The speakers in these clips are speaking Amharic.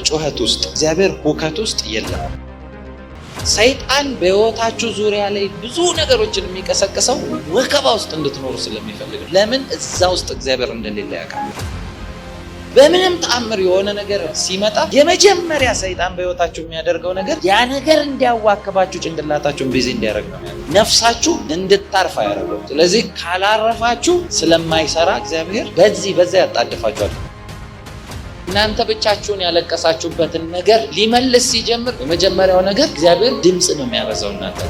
ጩኸት ውስጥ፣ እግዚአብሔር ሁከት ውስጥ የለም። ሰይጣን በሕይወታችሁ ዙሪያ ላይ ብዙ ነገሮችን የሚቀሰቅሰው ወከባ ውስጥ እንድትኖሩ ስለሚፈልግ ነው። ለምን? እዛ ውስጥ እግዚአብሔር እንደሌለ ያውቃል። በምንም ተአምር የሆነ ነገር ሲመጣ የመጀመሪያ ሰይጣን በሕይወታችሁ የሚያደርገው ነገር ያ ነገር እንዲያዋክባችሁ ጭንቅላታችሁን ቢዚ እንዲያደርግ ነው። ነፍሳችሁ እንድታርፍ አያደርገው። ስለዚህ ካላረፋችሁ ስለማይሰራ እግዚአብሔር በዛ ያጣድፋችኋል። እናንተ ብቻችሁን ያለቀሳችሁበትን ነገር ሊመልስ ሲጀምር የመጀመሪያው ነገር እግዚአብሔር ድምፅ ነው የሚያበዛው። እናንተ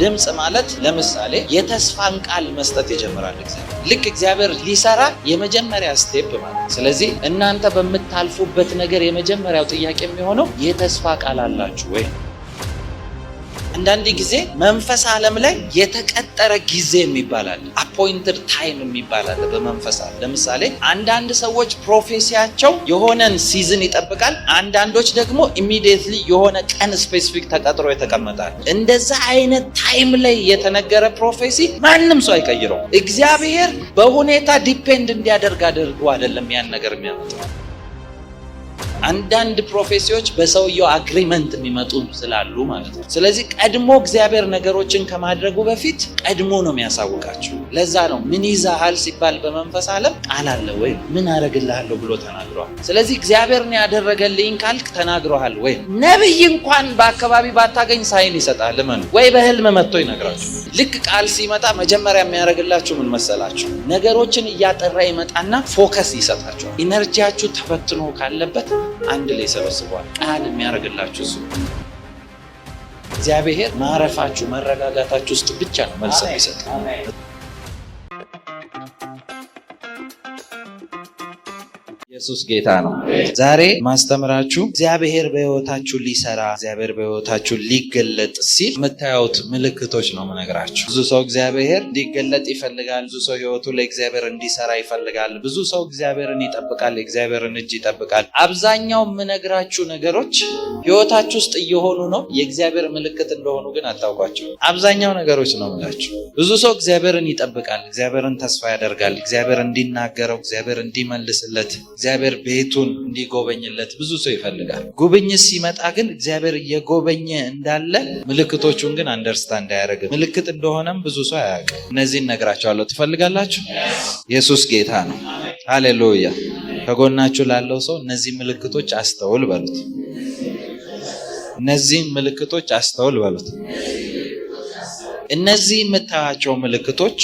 ድምፅ ማለት ለምሳሌ የተስፋን ቃል መስጠት ይጀምራል እግዚአብሔር። ልክ እግዚአብሔር ሊሰራ የመጀመሪያ ስቴፕ ማለት። ስለዚህ እናንተ በምታልፉበት ነገር የመጀመሪያው ጥያቄ የሚሆነው የተስፋ ቃል አላችሁ ወይ? አንዳንድ ጊዜ መንፈስ ዓለም ላይ የተቀጠረ ጊዜ የሚባል አለ፣ አፖይንትድ ታይም የሚባል አለ በመንፈስ ዓለም። ለምሳሌ አንዳንድ ሰዎች ፕሮፌሲያቸው የሆነን ሲዝን ይጠብቃል፣ አንዳንዶች ደግሞ ኢሚዲየትሊ የሆነ ቀን ስፔሲፊክ ተቀጥሮ የተቀመጣል። እንደዛ አይነት ታይም ላይ የተነገረ ፕሮፌሲ ማንም ሰው አይቀይረው። እግዚአብሔር በሁኔታ ዲፔንድ እንዲያደርግ አድርጎ አይደለም ያን ነገር የሚያመጣው። አንዳንድ ፕሮፌሲዎች በሰውየው አግሪመንት የሚመጡ ስላሉ ማለት ነው። ስለዚህ ቀድሞ እግዚአብሔር ነገሮችን ከማድረጉ በፊት ቀድሞ ነው የሚያሳውቃቸው። ለዛ ነው ምን ይዛሃል ሲባል በመንፈስ ዓለም ቃል አለ ወይ? ምን አደርግልሃለሁ ብሎ ተናግሯል። ስለዚህ እግዚአብሔርን ያደረገልኝ ካልክ ተናግሯል ወይ? ነብይ እንኳን በአካባቢ ባታገኝ ሳይን ይሰጣል። ለምን? ወይ በህልም መጥቶ ይነግራችሁ። ልክ ቃል ሲመጣ መጀመሪያ የሚያደርግላችሁ ምን መሰላችሁ? ነገሮችን እያጠራ ይመጣና ፎከስ ይሰጣችኋል። ኢነርጂያችሁ ተበትኖ ካለበት አንድ ላይ ሰበስቧል። ቃል የሚያደርግላችሁ እሱ። እግዚአብሔር ማረፋችሁ መረጋጋታችሁ ውስጥ ብቻ ነው መልስ የሚሰጠው። ኢየሱስ ጌታ ነው። ዛሬ ማስተምራችሁ እግዚአብሔር በሕይወታችሁ ሊሰራ፣ እግዚአብሔር በሕይወታችሁ ሊገለጥ ሲል የምታዩት ምልክቶች ነው የምነግራችሁ። ብዙ ሰው እግዚአብሔር እንዲገለጥ ይፈልጋል። ብዙ ሰው ሕይወቱ ላይ እግዚአብሔር እንዲሰራ ይፈልጋል። ብዙ ሰው እግዚአብሔርን ይጠብቃል፣ የእግዚአብሔርን እጅ ይጠብቃል። አብዛኛው የምነግራችሁ ነገሮች ሕይወታችሁ ውስጥ እየሆኑ ነው፣ የእግዚአብሔር ምልክት እንደሆኑ ግን አታውቋቸው። አብዛኛው ነገሮች ነው የምላችሁ። ብዙ ሰው እግዚአብሔርን ይጠብቃል፣ እግዚአብሔርን ተስፋ ያደርጋል፣ እግዚአብሔር እንዲናገረው፣ እግዚአብሔር እንዲመልስለት፣ እግዚአብሔር ቤቱን እንዲጎበኝለት ብዙ ሰው ይፈልጋል። ጉብኝት ሲመጣ ግን እግዚአብሔር እየጎበኘ እንዳለ ምልክቶቹን ግን አንደርስታንድ አያደርግም። ምልክት እንደሆነም ብዙ ሰው አያውቅም። እነዚህን እነግራችኋለሁ። ትፈልጋላችሁ? ኢየሱስ ጌታ ነው። ሃሌሉያ። ከጎናችሁ ላለው ሰው እነዚህ ምልክቶች አስተውል በሉት። እነዚህ ምልክቶች አስተውል በሉት። እነዚህ የምታያቸው ምልክቶች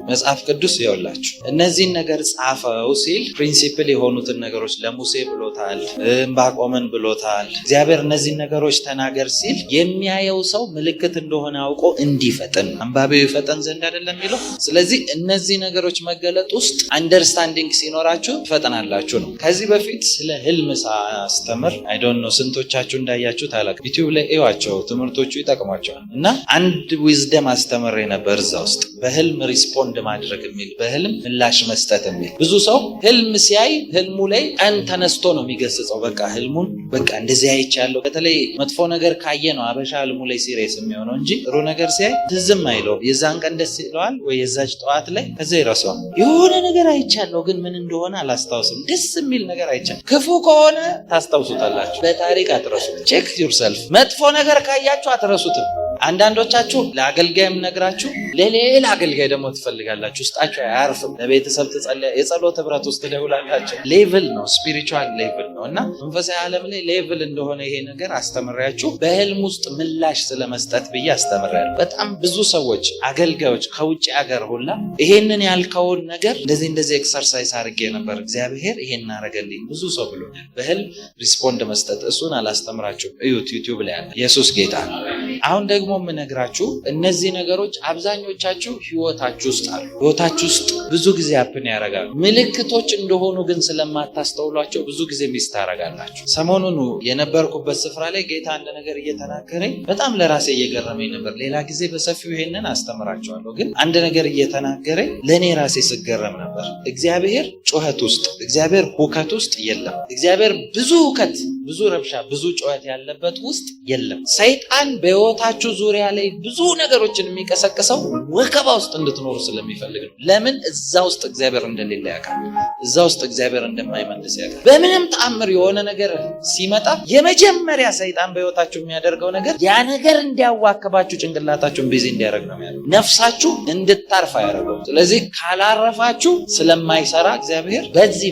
መጽሐፍ ቅዱስ ይኸውላችሁ እነዚህን ነገር ጻፈው ሲል ፕሪንሲፕል የሆኑትን ነገሮች ለሙሴ ብሎታል፣ ዕንባቆምን ብሎታል። እግዚአብሔር እነዚህን ነገሮች ተናገር ሲል የሚያየው ሰው ምልክት እንደሆነ አውቆ እንዲፈጥን አንባቢው ይፈጠን ዘንድ አይደለም የሚለው። ስለዚህ እነዚህ ነገሮች መገለጥ ውስጥ አንደርስታንዲንግ ሲኖራችሁ ትፈጥናላችሁ ነው። ከዚህ በፊት ስለ ህልም ሳስተምር አይ ዶንት ኖ ስንቶቻችሁ እንዳያችሁ ታላቅ ዩቲዩብ ላይ እዩዋቸው፣ ትምህርቶቹ ይጠቅሟቸዋል። እና አንድ ዊዝደም አስተምሬ ነበር እዛ ውስጥ በህልም ሪስፖንድ ማድረግ የሚል በህልም ምላሽ መስጠት የሚል። ብዙ ሰው ህልም ሲያይ ህልሙ ላይ ቀን ተነስቶ ነው የሚገስጸው። በቃ ህልሙን በቃ እንደዚህ አይቻለሁ። በተለይ መጥፎ ነገር ካየ ነው አበሻ ህልሙ ላይ ሲሪየስ የሚሆነው እንጂ ጥሩ ነገር ሲያይ ትዝም አይለው። የዛን ቀን ደስ ይለዋል ወይ የዛች ጠዋት ላይ ከዛ ይረሳዋል። የሆነ ነገር አይቻለሁ ግን ምን እንደሆነ አላስታውስም። ደስ የሚል ነገር አይቻለሁ። ክፉ ከሆነ ታስታውሱታላችሁ፣ በታሪክ አትረሱት። ቼክ ዩርሰልፍ። መጥፎ ነገር ካያችሁ አትረሱትም። አንዳንዶቻችሁ ለአገልጋይም ነግራችሁ ለሌላ አገልጋይ ደግሞ ትፈልጋላችሁ። ውስጣችሁ አያርፍም። ለቤተሰብ ትጸልያ የጸሎት ህብረት ውስጥ ደውላላችሁ። ሌቭል ነው፣ ስፒሪቹዋል ሌቭል ነው። እና መንፈሳዊ ዓለም ላይ ሌቭል እንደሆነ ይሄ ነገር አስተምሪያችሁ በህልም ውስጥ ምላሽ ስለመስጠት ብዬ አስተምሪያለሁ። በጣም ብዙ ሰዎች አገልጋዮች ከውጭ ሀገር ሁላ ይሄንን ያልከውን ነገር እንደዚህ ኤክሰርሳይዝ አድርጌ ነበር፣ እግዚአብሔር ይሄን አረገልኝ ብዙ ሰው ብሎኛል። በህልም ሪስፖንድ መስጠት እሱን አላስተምራችሁም፣ እዩት ዩቲዩብ ላይ አለ። ኢየሱስ ጌታ ነው። አሁን ደግሞ የምነግራችሁ እነዚህ ነገሮች አብዛኞቻችሁ ህይወታችሁ ውስጥ አሉ። ህይወታችሁ ውስጥ ብዙ ጊዜ አፕን ያደርጋሉ። ምልክቶች እንደሆኑ ግን ስለማታስተውሏቸው ብዙ ጊዜ ሚስ ታደርጋላችሁ። ሰሞኑን የነበርኩበት ስፍራ ላይ ጌታ አንድ ነገር እየተናገረኝ በጣም ለራሴ እየገረመኝ ነበር። ሌላ ጊዜ በሰፊው ይሄንን አስተምራችኋለሁ። ግን አንድ ነገር እየተናገረኝ ለእኔ ራሴ ስገረም ነበር። እግዚአብሔር ጩኸት ውስጥ፣ እግዚአብሔር ሁከት ውስጥ የለም። እግዚአብሔር ብዙ ሁከት፣ ብዙ ረብሻ፣ ብዙ ጩኸት ያለበት ውስጥ የለም። ሰይጣን በሕይወት በህይወታችሁ ዙሪያ ላይ ብዙ ነገሮችን የሚቀሰቅሰው ወከባ ውስጥ እንድትኖሩ ስለሚፈልግ ነው። ለምን? እዛ ውስጥ እግዚአብሔር እንደሌለ ያውቃል። እዛ ውስጥ እግዚአብሔር እንደማይመልስ ያውቃል። በምንም ተአምር የሆነ ነገር ሲመጣ የመጀመሪያ ሰይጣን በህይወታችሁ የሚያደርገው ነገር ያ ነገር እንዲያዋክባችሁ ጭንቅላታችሁን ቢዚ እንዲያደርግ ነው የሚያደርገው። ነፍሳችሁ እንድታርፍ አያደርገው። ስለዚህ ካላረፋችሁ ስለማይሰራ እግዚአብሔር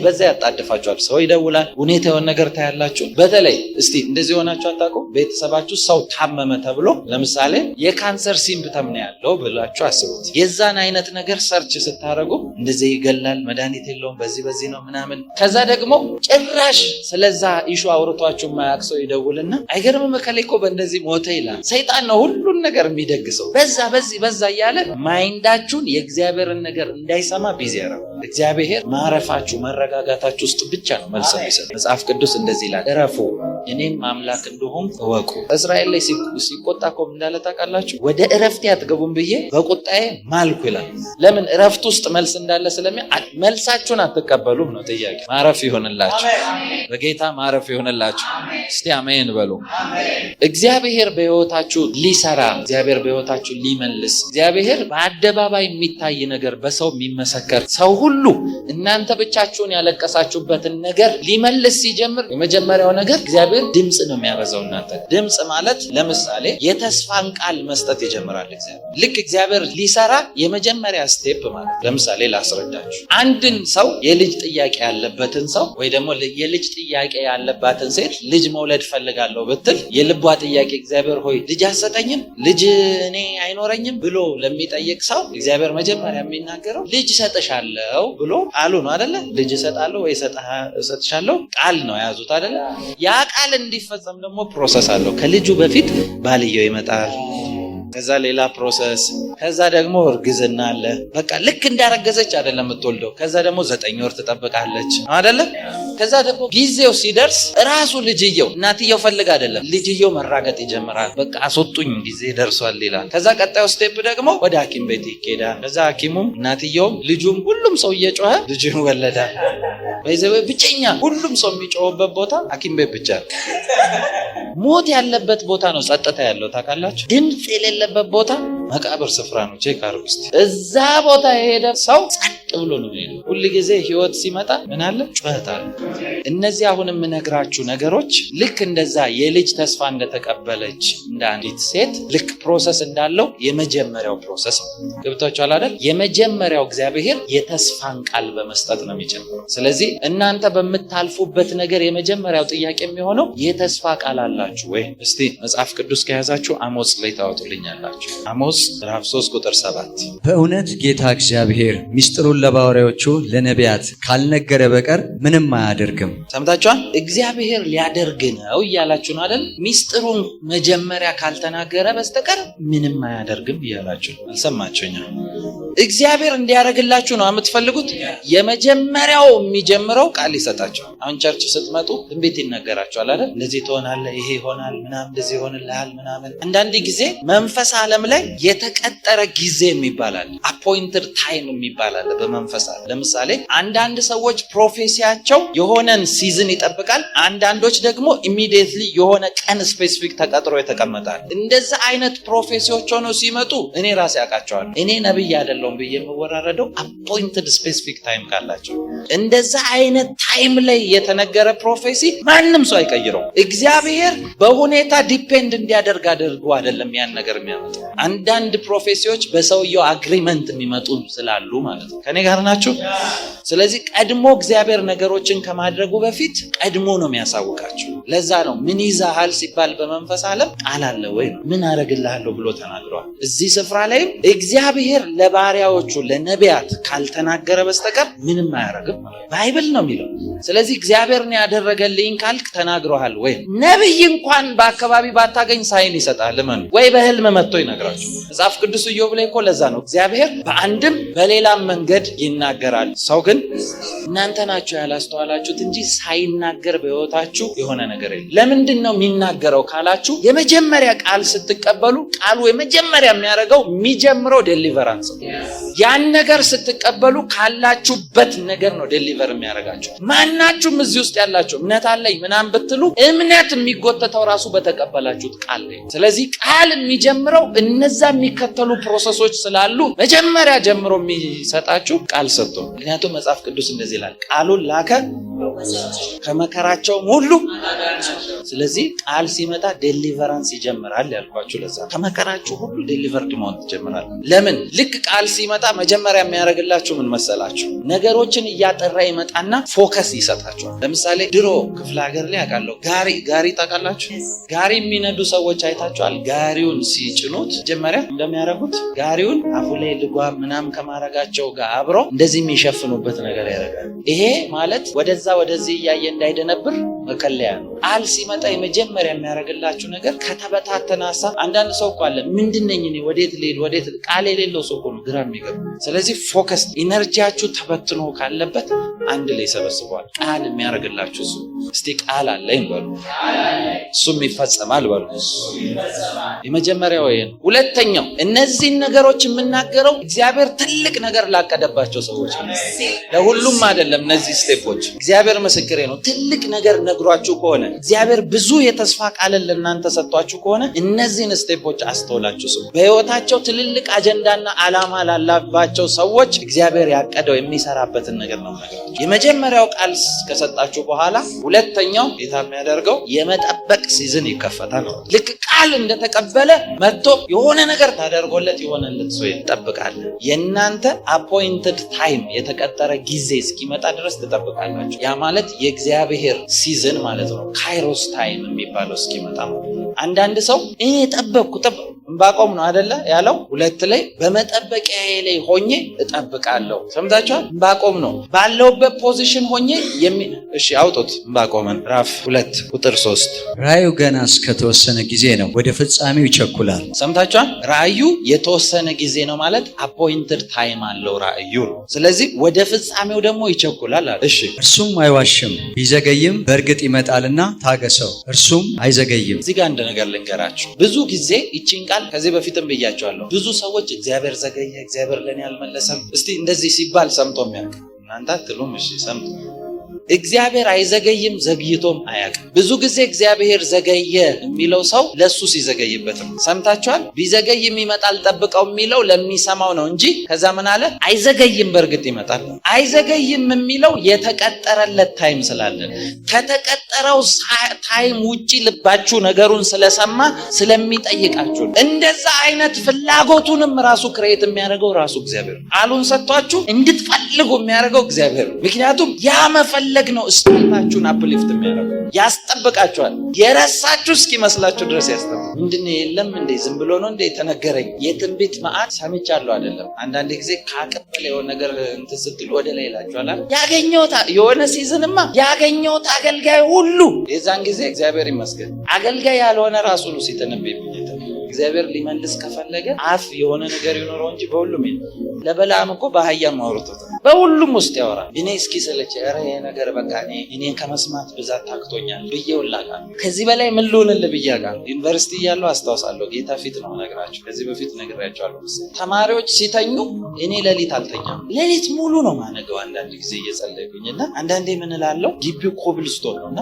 በዛ ያጣድፋችኋል። ሰው ይደውላል፣ ሁኔታ የሆነ ነገር ታያላችሁ። በተለይ እስቲ እንደዚህ ሆናችሁ አታውቁም? ቤተሰባችሁ ሰው ታመመ ተብሎ ለምሳሌ የካንሰር ሲምፕተም ነው ያለው ብላችሁ አስቡት። የዛን አይነት ነገር ሰርች ስታደርጉ እንደዚህ ይገላል፣ መድኃኒት የለውም፣ በዚህ ነው ምናምን። ከዛ ደግሞ ጭራሽ ስለዛ ኢሹ አውርቷችሁ የማያውቅ ሰው ይደውልና አይገርምም እከሌ እኮ በእንደዚህ ሞተ ይላል። ሰይጣን ነው ሁሉን ነገር የሚደግሰው። በዛ እያለ ማይንዳችሁን የእግዚአብሔርን ነገር እንዳይሰማ ቢዚ ያደርጋል። እግዚአብሔር ማረፋችሁ መረጋጋታችሁ ውስጥ ብቻ ነው መልስ የሚሰጥ። መጽሐፍ ቅዱስ እንደዚህ ይላል፣ እረፉ እኔም አምላክ እንደሆንኩ እወቁ። እስራኤል ላይ ሲቆጣ እኮ እንዳለ ታውቃላችሁ? ወደ እረፍቴ አትገቡም ብዬ በቁጣዬ ማልኩ ይላል። ለምን? እረፍት ውስጥ መልስ እንዳለ መልሳችሁን አትቀበሉም ነው ጥያቄ። ማረፍ ይሆንላችሁ፣ በጌታ ማረፍ ይሆንላችሁ። እስቲ አሜን በሉ። እግዚአብሔር በሕይወታችሁ ሊሰራ፣ እግዚአብሔር በሕይወታችሁ ሊመልስ፣ እግዚአብሔር በአደባባይ የሚታይ ነገር በሰው የሚመሰከር ሰው ሁሉ እናንተ ብቻችሁን ያለቀሳችሁበትን ነገር ሊመልስ ሲጀምር የመጀመሪያው ነገር እግዚአብሔር ድምጽ ነው የሚያበዛው። እናንተ ድምጽ ማለት ለምሳሌ የተስፋን ቃል መስጠት ይጀምራል እግዚአብሔር። ልክ እግዚአብሔር ሊሰራ የመጀመሪያ ስቴፕ ማለት ለምሳሌ ላስረዳችሁ። አንድን ሰው የልጅ ጥያቄ ያለበትን ሰው ወይ ደግሞ የልጅ ጥያቄ ያለባትን ሴት ልጅ መውለድ ፈልጋለሁ ብትል የልቧ ጥያቄ እግዚአብሔር ሆይ ልጅ አሰጠኝም፣ ልጅ እኔ አይኖረኝም ብሎ ለሚጠይቅ ሰው እግዚአብሔር መጀመሪያ የሚናገረው ልጅ እሰጥሻለሁ ብሎ ቃሉ ነው አይደለ? ልጅ እሰጣለሁ ወይ እሰጥሻለሁ ቃል ነው የያዙት አይደለ? ያ ቃል እንዲፈጸም ደግሞ ፕሮሰስ አለው። ከልጁ በፊት ባልየው ይመጣል፣ ከዛ ሌላ ፕሮሰስ፣ ከዛ ደግሞ እርግዝና አለ። በቃ ልክ እንዳረገዘች አይደለም የምትወልደው። ከዛ ደግሞ 9 ወር ትጠብቃለች አይደለም? ከዛ ደግሞ ጊዜው ሲደርስ ራሱ ልጅየው እናትየው ፈልግ አይደለም ልጅየው መራገጥ ይጀምራል። በቃ አስወጡኝ ጊዜ ደርሷል ይላል። ከዛ ቀጣዩ ስቴፕ ደግሞ ወደ ሐኪም ቤት ይኬዳል። ከዛ ሐኪሙም እናትየውም ልጁም ሁሉም ሰው እየጮኸ ልጁን ወለዳል። በይዘው ብቸኛ ሁሉም ሰው የሚጮህበት ቦታ ሐኪም ቤት ብቻ ነው። ሞት ያለበት ቦታ ነው ጸጥታ ያለው ታውቃላችሁ? ድምፅ የሌለበት ቦታ መቃብር ስፍራ ነው። ቼክ አድርጉ እስቲ። እዛ ቦታ የሄደ ሰው ጸጥ ብሎ ነው የሚሄደው። ሁል ጊዜ ህይወት ሲመጣ ምን አለ? ጩኸት አለ። እነዚህ አሁን የምነግራችሁ ነገሮች ልክ እንደዛ የልጅ ተስፋ እንደተቀበለች እንደ አንዲት ሴት ልክ ፕሮሰስ እንዳለው የመጀመሪያው ፕሮሰስ ነው። ገብታችኋል አይደል? የመጀመሪያው እግዚአብሔር የተስፋን ቃል በመስጠት ነው የሚጀምረው። ስለዚህ እናንተ በምታልፉበት ነገር የመጀመሪያው ጥያቄ የሚሆነው የተስፋ ቃል አላችሁ ወይ? እስቲ መጽሐፍ ቅዱስ ከያዛችሁ አሞጽ ላይ ታወጡልኛላችሁ። አሞጽ ምዕራፍ 3 ቁጥር 7 በእውነት ጌታ እግዚአብሔር ሚስጥሩን ለባሪያዎቹ ለነቢያት ካልነገረ በቀር ምንም አያደርግም። ሰምታችኋል? እግዚአብሔር ሊያደርግ ነው እያላችሁ ነው አይደል? ሚስጥሩን መጀመሪያ ካልተናገረ በስተቀር ምንም አያደርግም እያላችሁ ነው። አልሰማችሁኝም? እግዚአብሔር እንዲያደርግላችሁ ነው የምትፈልጉት። የመጀመሪያው የሚጀምረው ቃል ይሰጣችኋል። አሁን ቸርች ስትመጡ ትንቢት ይነገራችኋል አይደል? እንደዚህ ትሆናለህ፣ ይሄ ይሆናል፣ ምናምን እንደዚህ ይሆንልሃል ምናምን። አንዳንድ ጊዜ መንፈስ ዓለም ላይ የተቀጠረ ጊዜ የሚባላል፣ አፖይንትድ ታይም የሚባላል በመንፈስ ዓለም። ለምሳሌ አንዳንድ ሰዎች ፕሮፌሲያቸው የሆነን ሲዝን ይጠብቃል። አንዳንዶች ደግሞ ኢሚዲየትሊ የሆነ ቀን ስፔሲፊክ ተቀጥሮ የተቀመጣል። እንደዛ አይነት ፕሮፌሲዎች ሆነው ሲመጡ እኔ ራሴ ያውቃቸዋለሁ። እኔ ነብይ አይደለሁም ብዬ የምወራረደው አፖይንትድ ስፔሲፊክ ታይም ካላቸው። እንደዛ አይነት ታይም ላይ የተነገረ ፕሮፌሲ ማንም ሰው አይቀይረው። እግዚአብሔር በሁኔታ ዲፔንድ እንዲያደርግ አድርጎ አይደለም ያን ነገር የሚያመጣው። አንዳንድ ፕሮፌሲዎች በሰውየው አግሪመንት የሚመጡ ስላሉ ማለት ነው። ከኔ ጋር ናችሁ? ስለዚህ ቀድሞ እግዚአብሔር ነገሮችን ከማድረጉ በፊት ቀድሞ ነው የሚያሳውቃቸው። ለዛ ነው ምን ይዛሃል ሲባል በመንፈስ ዓለም ቃል አለ ወይ ነው። ምን አደርግልሃለሁ ብሎ ተናግሯል። እዚህ ስፍራ ላይ እግዚአብሔር ለባሪያዎቹ ለነቢያት ካልተናገረ በስተቀር ምንም አያደርግም ባይብል ነው የሚለው። ስለዚህ እግዚአብሔርን ያደረገልኝ ካልክ ተናግሮሃል ወይ? ነብይ እንኳን በአካባቢ ባታገኝ ሳይን ይሰጣል ማን ወይ በህልም መጥቶ ይነግራችሁ። መጽሐፍ ቅዱስ ኢዮብ ላይ እኮ ለዛ ነው እግዚአብሔር በአንድም በሌላም መንገድ ይናገራል። ሰው ግን እናንተ ናችሁ ያላስተዋላችሁት እንጂ ሳይናገር በሕይወታችሁ የሆነ ነገር የለም። ለምንድን ነው የሚናገረው ካላችሁ የመጀመሪያ ቃል ስትቀበሉ ቃሉ የመጀመሪያ የሚያደርገው የሚጀምረው ዴሊቨራንስ ነው። ያን ነገር ስትቀበሉ ካላችሁበት ነገር ነው ዴሊቨር የሚያደርጋችሁ። ማናችሁም እዚህ ውስጥ ያላችሁ እምነት አለኝ ምናምን ብትሉ እምነት የሚጎተተው ራሱ በተቀበላችሁት ቃል ላይ። ስለዚህ ቃል የሚጀምረው እነዛ የሚከተሉ ፕሮሰሶች ስላሉ መጀመሪያ ጀምሮ የሚሰጣችሁ ቃል ሰጥቶ። ምክንያቱም መጽሐፍ ቅዱስ እንደዚህ ይላል፣ ቃሉን ላከ ከመከራቸውም ሁሉ። ስለዚህ ቃል ሲመጣ ዴሊቨራንስ ይጀምራል ያልኳችሁ ለዛ። ከመከራችሁ ሁሉ ዴሊቨርድ መሆን ትጀምራል። ለምን? ልክ ቃል ሲመጣ መጀመሪያ የሚያደርግላችሁ ምን መሰላችሁ? ነገሮችን እያጠራ ይመጣና ፎከስ ይሰጣችኋል። ለምሳሌ ድሮ ክፍለ ሀገር ላይ አውቃለሁ፣ ጋሪ ታውቃላችሁ? ጋሪ የሚነዱ ሰዎች አይታችኋል? ጋሪውን ሲጭኑት መጀመሪያ እንደሚያደርጉት ጋሪውን አፉ ላይ ልጓም ምናምን ከማረጋቸው ጋር አብረው እንደዚህ የሚሸፍኑበት ነገር ያደርጋል። ይሄ ማለት ወደዚህ እያየ እንዳይደነብር መከለያ ነው። ቃል ሲመጣ የመጀመሪያ የሚያደርግላችሁ ነገር ከተበታተነ ሀሳብ። አንዳንድ ሰው እኮ አለ ምንድነኝ እኔ ወዴት ልሄድ ቃል የሌለው ሰው እኮ ነው ግራ የሚገባ። ስለዚህ ፎከስ ኢነርጂያችሁ ተበትኖ ካለበት አንድ ላይ ሰበስበዋል። ቃል የሚያደርግላችሁ እሱ። እስቲ ቃል አለኝ በሉ፣ እሱም ይፈጸማል በሉ። የመጀመሪያው ይሄ ነው። ሁለተኛው እነዚህን ነገሮች የምናገረው እግዚአብሔር ትልቅ ነገር ላቀደባቸው ሰዎች ነው። ለሁሉም አይደለም። እነዚህ ስቴፖች እግዚአብሔር ምስክሬ ነው። ትልቅ ነገር ነግሯችሁ ከሆነ እግዚአብሔር ብዙ የተስፋ ቃልን ለእናንተ ሰጥቷችሁ ከሆነ እነዚህን ስቴፖች አስተውላችሁ ስሙ። በህይወታቸው ትልልቅ አጀንዳና ዓላማ ላላባቸው ሰዎች እግዚአብሔር ያቀደው የሚሰራበትን ነገር ነው ነገራችሁ። የመጀመሪያው ቃል ከሰጣችሁ በኋላ ሁለተኛው ጌታ የሚያደርገው የመጠበቅ ሲዝን ይከፈታል። ልክ ቃል እንደተቀበለ መጥቶ የሆነ ነገር ታደርጎለት የሆነለት ሰው ይጠብቃል። የእናንተ አፖይንትድ ታይም የተቀጠረ ጊዜ እስኪመጣ ድረስ ትጠብቃላችሁ። ያ ማለት የእግዚአብሔር ሲዝን ማለት ነው። ካይሮስ ታይም የሚባለው እስኪመጣ ማለት ነው። አንዳንድ ሰው እኔ ጠበቅኩ ዕንባቆም ነው አይደለ ያለው 2 ላይ በመጠበቂያዬ ላይ ሆኜ እጠብቃለሁ። ሰምታችኋል? ዕንባቆም ነው ባለውበት ፖዚሽን ሆኜ እሺ አውጡት ዕንባቆምን ምዕራፍ 2 ቁጥር 3 ራእዩ ገና እስከተወሰነ ጊዜ ነው፣ ወደ ፍጻሜው ይቸኩላል። ሰምታችኋል? ራእዩ የተወሰነ ጊዜ ነው ማለት አፖይንትድ ታይም አለው ራእዩ ነው። ስለዚህ ወደ ፍጻሜው ደግሞ ይቸኩላል አለ። እሺ እርሱም አይዋሽም፣ ቢዘገይም በእርግጥ ይመጣልና ታገሰው፣ እርሱም አይዘገይም። እዚህ ጋር አንድ ነገር ልንገራችሁ። ብዙ ጊዜ ይቺን ቃል ከዚህ በፊትም ብያቸዋለሁ። ብዙ ሰዎች እግዚአብሔር ዘገየ፣ እግዚአብሔር ለኔ አልመለሰም። እስቲ እንደዚህ ሲባል ሰምቶ የሚያውቅ እናንተ አትሉም? እሺ ሰምቶ እግዚአብሔር አይዘገይም፣ ዘግይቶም አያውቅም። ብዙ ጊዜ እግዚአብሔር ዘገየ የሚለው ሰው ለሱ ሲዘገይበት ነው። ሰምታችኋል? ቢዘገይም ይመጣል ጠብቀው የሚለው ለሚሰማው ነው እንጂ ከዛ ምን አለ? አይዘገይም በእርግጥ ይመጣል። አይዘገይም የሚለው የተቀጠረለት ታይም ስላለን ከተቀጠረው ታይም ውጪ ልባችሁ ነገሩን ስለሰማ ስለሚጠይቃችሁ እንደዛ አይነት ፍላጎቱንም ራሱ ክሬት የሚያደርገው ራሱ እግዚአብሔር ነው። ቃሉን ሰጥቷችሁ እንድትፈልጉ የሚያደርገው እግዚአብሔር ነው። ምክንያቱም ያ መፈለግ ነው ስፒሪታችሁን አፕሊፍት የሚያደርገው። ያስጠብቃችኋል። የረሳችሁ እስኪመስላችሁ ድረስ ያስጠብቃል። ምንድነው? የለም እንዴ ዝም ብሎ ነው እንዴ ተነገረኝ? የትንቢት መዓት ሰምቻለሁ አይደለም። አንዳንድ ጊዜ ካቀበለ የሆነ ነገር እንትን ስትሉ ወደ ላይ ይላችኋል። ያገኘሁት የሆነ ሲዝንማ ያገኘሁት አገልጋይ ሁሉ የዛን ጊዜ እግዚአብሔር ይመስገን አገልጋይ ያልሆነ ራሱ ነው ሲተነበይ እግዚአብሔር ሊመልስ ከፈለገ አፍ የሆነ ነገር ይኖረው እንጂ በሁሉም ለበላም እኮ በአህያም አውርቶታል። በሁሉም ውስጥ ያወራል። እኔ እስኪ ሰለች ኧረ ይሄ ነገር በቃ እኔን ከመስማት ብዛት ታክቶኛል ብዬው ላቃል። ከዚህ በላይ ምን ልሆንልህ ብያለሁ። ዩኒቨርሲቲ እያለሁ አስታውሳለሁ። ጌታ ፊት ነው ነግራችሁ፣ ከዚህ በፊት ነግራችኋለሁ። ተማሪዎች ሲተኙ እኔ ሌሊት አልተኛም። ሌሊት ሙሉ ነው ማነገው። አንዳንድ ጊዜ እየጸለይኩኝና አንዳንዴ ምን እላለሁ፣ ግቢው ኮብልስቶን ነውና